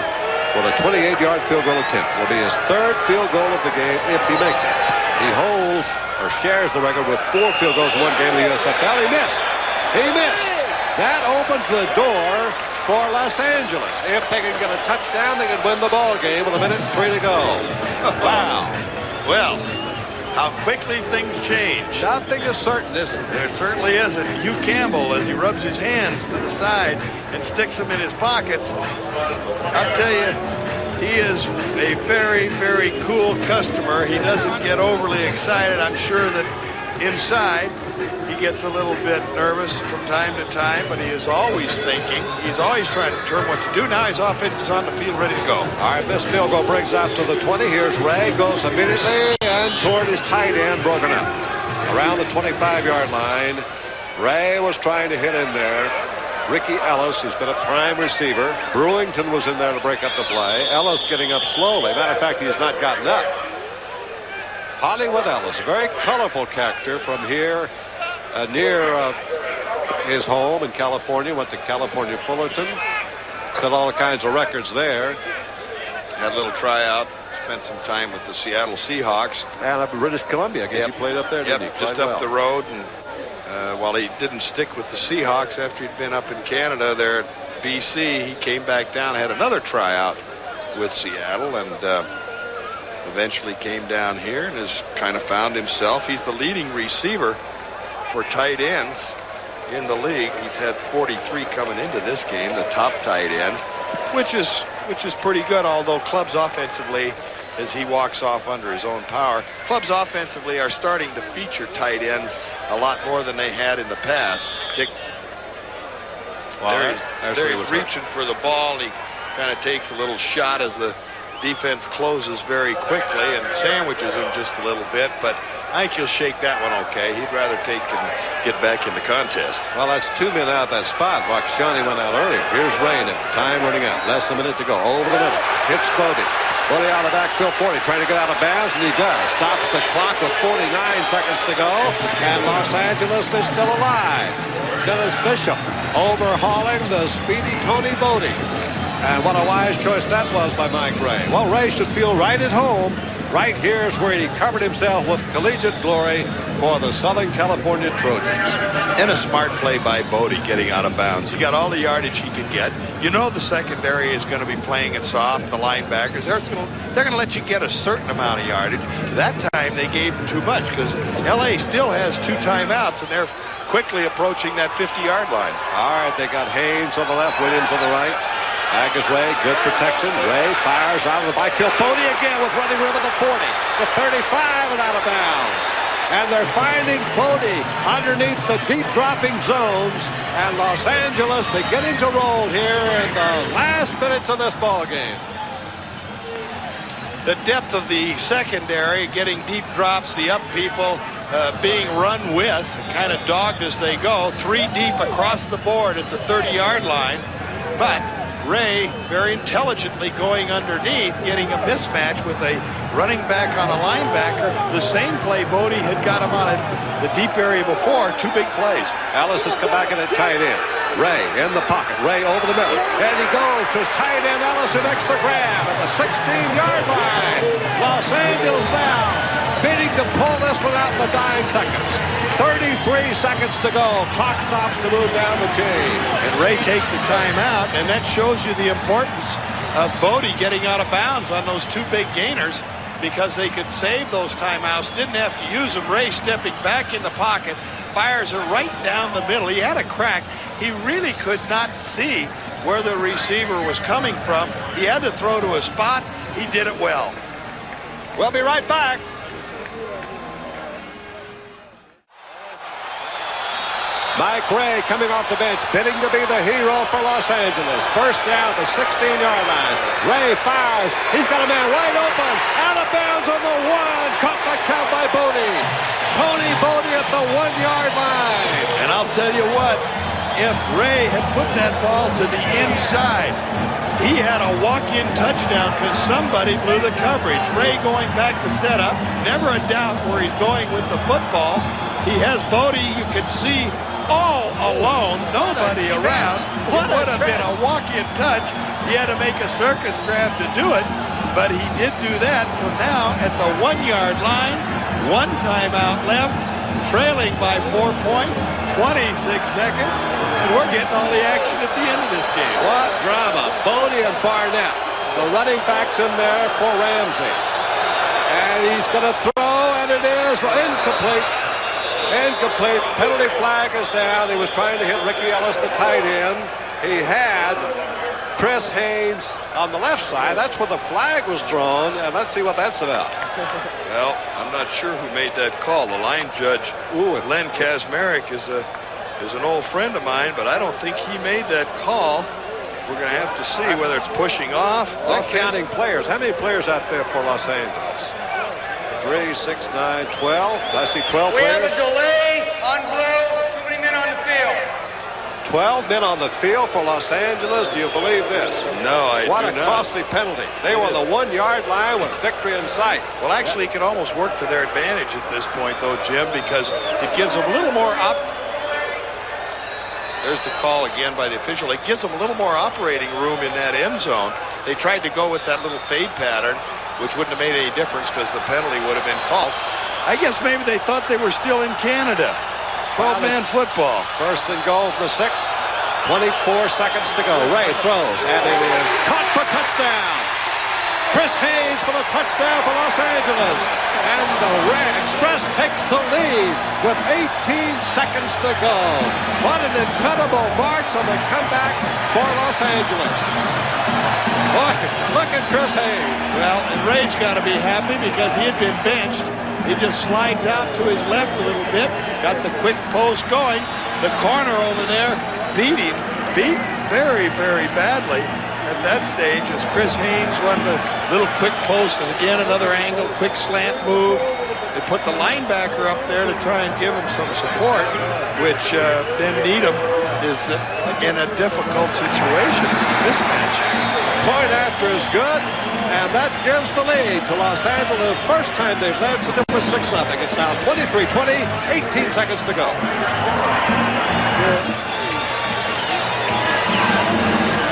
with a 28-yard field goal attempt. Will be his 3rd field goal of the game if he makes it. He holds or shares the record with 4 field goals in one game in the USFL. He missed. He missed. That opens the door for Los Angeles. If they can get a touchdown, they can win the ball game with 1 minute and 3 to go. Wow.
Well, how quickly things change.
Nothing is certain, is it?
There certainly isn't. Hugh Campbell, as he rubs his hands to the side and sticks them in his pockets, I'll tell you, he is a very, very cool customer. He doesn't get overly excited. I'm sure that inside he gets a little bit nervous from time to time, but he is always thinking. He's always trying to determine what to do. Now his offense is on the field ready to go.
All right, this field goal brings out to the 20. Here's Ray, goes immediately and toward his tight end, broken up. Around the 25-yard line, Ray was trying to hit in there. Ricky Ellis has been a prime receiver. Brewington was in there to break up the play. Ellis getting up slowly. Matter of fact, he has not gotten up. Hollywood Ellis, a very colorful character from here near his home in California. Went to California Fullerton. Set all kinds of records there.
Had a little tryout. Spent some time with the Seattle Seahawks.
And up in British Columbia. I guess he played up there, didn't he?
Just up the road. And while he didn't stick with the Seahawks after he'd been up in Canada there at BC, he came back down, had another tryout with Seattle, and Eventually came down here and has kind of found himself. He's the leading receiver for tight ends in the league. He's had 43 coming into this game, the top tight end, which is pretty good, although clubs offensively, as he walks off under his own power, clubs offensively are starting to feature tight ends a lot more than they had in the past. Dick, there he's reaching for the ball, and he kind of takes a little shot as the defense closes very quickly and sandwiches him just a little bit, but I think he'll shake that one okay. He'd rather take and get back in the contest.
Well, that's 2 men out that spot. Vakshani went out earlier. Here's Ray now. Time running out. Less than a minute to go. Over the middle. Hits Bodie. Bodie out of the backfield 40. Trying to get out of bounds, and he does. Stops the clock with 49 seconds to go. And Los Angeles is still alive. Dennis Bishop overhauling the speedy Tony Bodie. And what a wise choice that was by Mike Ray. Well, Ray should feel right at home. Right here is where he covered himself with collegiate glory for the Southern California Trojans.
And a smart play by Bodie getting out of bounds. He got all the yardage he could get. You know the secondary is going to be playing it soft, the linebackers. They're going to let you get a certain amount of yardage. That time they gave too much because L.A. still has 2 timeouts, and they're quickly approaching that 50-yard line.
All right, they got Haynes on the left, Williams on the right. Back is Ray, good protection. Ray fires out of the backfield. Bodie again with running room at the 40, the 35, and out of bounds. And they're finding Bodie underneath the deep dropping zones. And Los Angeles beginning to roll here in the last minutes of this ball game.
The depth of the secondary, getting deep drops, the up people being run with, kind of dogged as they go. 3 deep across the board at the 30-yard line. But Ray very intelligently going underneath, getting a mismatch with a running back on a linebacker. The same play Bodie had got him on the deep area before. 2 big plays.
Ellis has come back in at tight end. Ray in the pocket. Ray over the middle. And he goes to his tight end. Ellis who makes the grab at the 16-yard line. Los Angeles now beating to pull this one out in the dying seconds. 33 seconds to go. Clock stops to move down the chain.
And Ray takes a timeout, and that shows you the importance of Bodie getting out of bounds on those 2 big gainers, because they could save those timeouts, didn't have to use them. Ray stepping back in the pocket, fires it right down the middle. He had a crack. He really could not see where the receiver was coming from. He had to throw to a spot. He did it well.
We'll be right back. Mike Ray coming off the bench, bidding to be the hero for Los Angeles. First down, the 16-yard line. Ray fires. He's got a man wide open. Out of bounds on the 1. Caught the count by Bodie. Tony Bodie at the 1-yard line.
And I'll tell you what, if Ray had put that ball to the inside, he had a walk-in touchdown because somebody blew the coverage. Ray going back to set up. Never a doubt where he's going with the football. He has Bodie, you can see, all alone, nobody around. It would have been a walk-in touch. He had to make a circus grab to do it, but he did do that. So now at the 1-yard line, 1 timeout left, trailing by 4 points, 26 seconds, and we're getting all the action at the end of this game.
What drama. Bodie and Barnett, the running backs in there for Ramsey. And he's going to throw, and it is incomplete. Incomplete. Penalty flag is down. He was trying to hit Ricky Ellis, the tight end. He had Chris Haynes on the left side. That's where the flag was thrown, and let's see what that's about.
Well, I'm not sure who made that call. The line judge, Len Kazmarek, is an old friend of mine, but I don't think he made that call. We're going to have to see whether it's pushing off.
They're counting players. How many players out there for Los Angeles? 3, 6, 9, 12. I see 12
We
players.
have a delay on blue. Too many men on the field.
12 men on the field for Los Angeles. Do you believe this?
No, I
What
do
a
not.
costly penalty. They were on the 1-yard line with victory in sight.
Well, actually, it could almost work to their advantage at this point, though, Jim, because it gives them a little more There's the call again by the official. It gives them a little more operating room in that end zone. They tried to go with that little fade pattern, which wouldn't have made any difference because the penalty would have been called. I guess maybe they thought they were still in Canada. 12-man football.
First and goal for the 6. 24 seconds to go. Ray throws, and it is caught for touchdown. Chris Haynes for the touchdown for Los Angeles. And the Express takes the lead with 18 seconds to go. What an incredible march on the comeback for Los Angeles. Boy, look at Chris Haynes.
Well, and Ray's got to be happy because he had been benched. He just slides out to his left a little bit, got the quick post going. The corner over there beat very, very badly at that stage as Chris Haynes run the little quick post, and again another angle, quick slant move. They put the linebacker up there to try and give him some support, which Ben Needham is in a difficult situation. Mismatch.
Point after is good, and that gives the lead to Los Angeles. First time they've led, so it was 6-0. It's now 23-20, 18 seconds to go.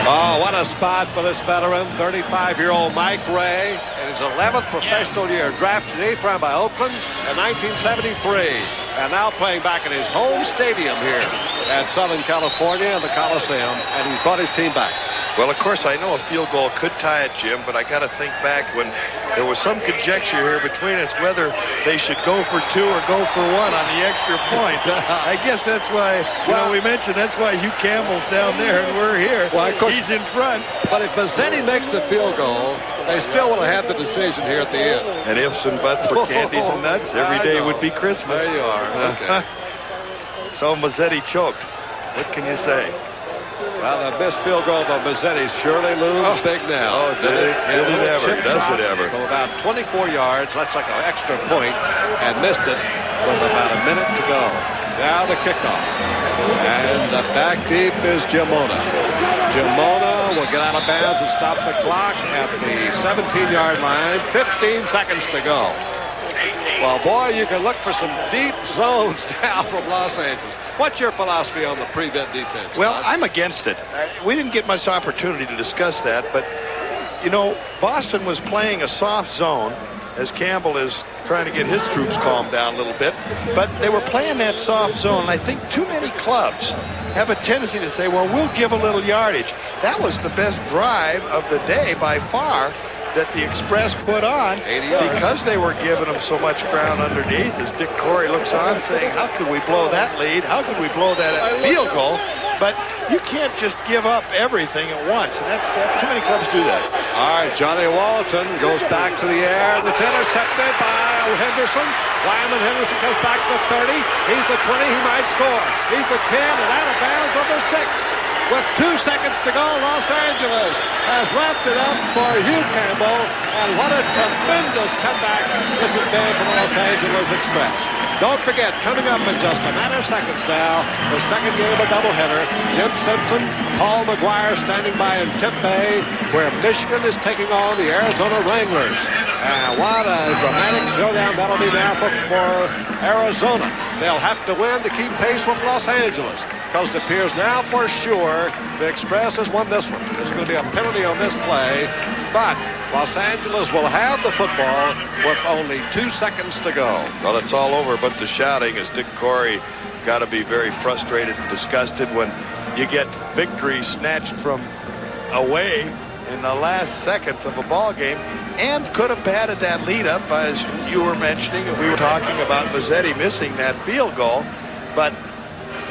Oh, what a spot for this veteran, 35-year-old Mike Ray, in his 11th professional year, drafted 8th round by Oakland in 1973, and now playing back in his home stadium here at Southern California in the Coliseum, and he's brought his team back.
Well, of course, I know a field goal could tie it, Jim, but I got to think back when there was some conjecture here between us whether they should go for 2 or go for 1 on the extra point. I guess that's why, we mentioned that's why Hugh Campbell's down there and we're here.
Well, of course,
he's in front.
But if Mazzetti makes the field goal, they still would have had the decision here at the end.
And ifs and buts for candies and nuts. Every day would be Christmas.
There you are. Okay.
So Mazzetti choked. What can you say?
Well, the missed field goal by Mazzetti surely looms big now.
Oh, did it ever? Does it ever?
From about 24 yards, that's like an extra point, and missed it with about a minute to go. Now the kickoff. And back deep is Gimona. Gimona will get out of bounds and stop the clock at the 17-yard line. 15 seconds to go. Well, boy, you can look for some deep zones now from Los Angeles. What's your philosophy on the prevent defense?
Well, I'm against it. We didn't get much opportunity to discuss that, but, Boston was playing a soft zone as Campbell is trying to get his troops calmed down a little bit, but they were playing that soft zone, and I think too many clubs have a tendency to say, well, we'll give a little yardage. That was the best drive of the day by far that the Express put on because they were giving them so much ground underneath as Dick Corey looks on saying, how could we blow that lead? How could we blow that field goal? But you can't just give up everything at once, and that's too many clubs do that.
All right, Johnny Walton goes back to the air, and it's intercepted by Henderson. Lyman Henderson comes back to the 30. He's the 20. He might score. He's the 10, and out of bounds on the 6. With 2 seconds to go, Los Angeles has wrapped it up for Hugh Campbell, and what a tremendous comeback this has been for the Los Angeles Express. Don't forget, coming up in just a matter of seconds now, the second game of a doubleheader. Jim Simpson, Paul McGuire standing by in Tempe, where Michigan is taking on the Arizona Wranglers. And what a dramatic showdown that'll be now for Arizona. They'll have to win to keep pace with Los Angeles, because it appears now for sure the Express has won this one. There's going to be a penalty on this play, but Los Angeles will have the football with only 2 seconds to go.
Well, it's all over but the shouting, as Dick Corey got to be very frustrated and disgusted when you get victory snatched from away in the last seconds of a ball game, and could have padded that lead up, as you were mentioning, and we were talking about Mazzetti missing that field goal, but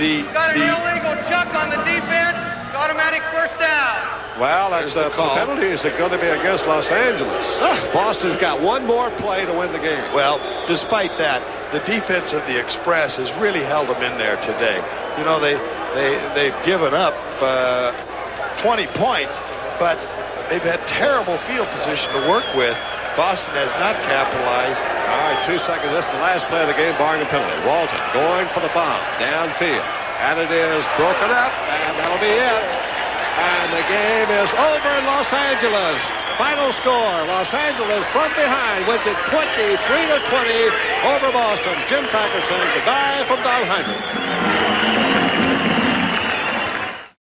Got an illegal chuck on the defense. Automatic first down.
Well, that's the penalty is going to be against Los Angeles. Boston's got one more play to win the game.
Well, despite that, the defense of the Express has really held them in there today. They've given up 20 points, but they've had terrible field position to work with. Boston has not capitalized.
All right, 2 seconds. This is the last play of the game, barring a penalty. Walton going for the bomb downfield. And it is broken up, and that'll be it. And the game is over in Los Angeles. Final score, Los Angeles from behind wins it 23-20 over Boston. Jim Packer saying goodbye from Don Heinrich.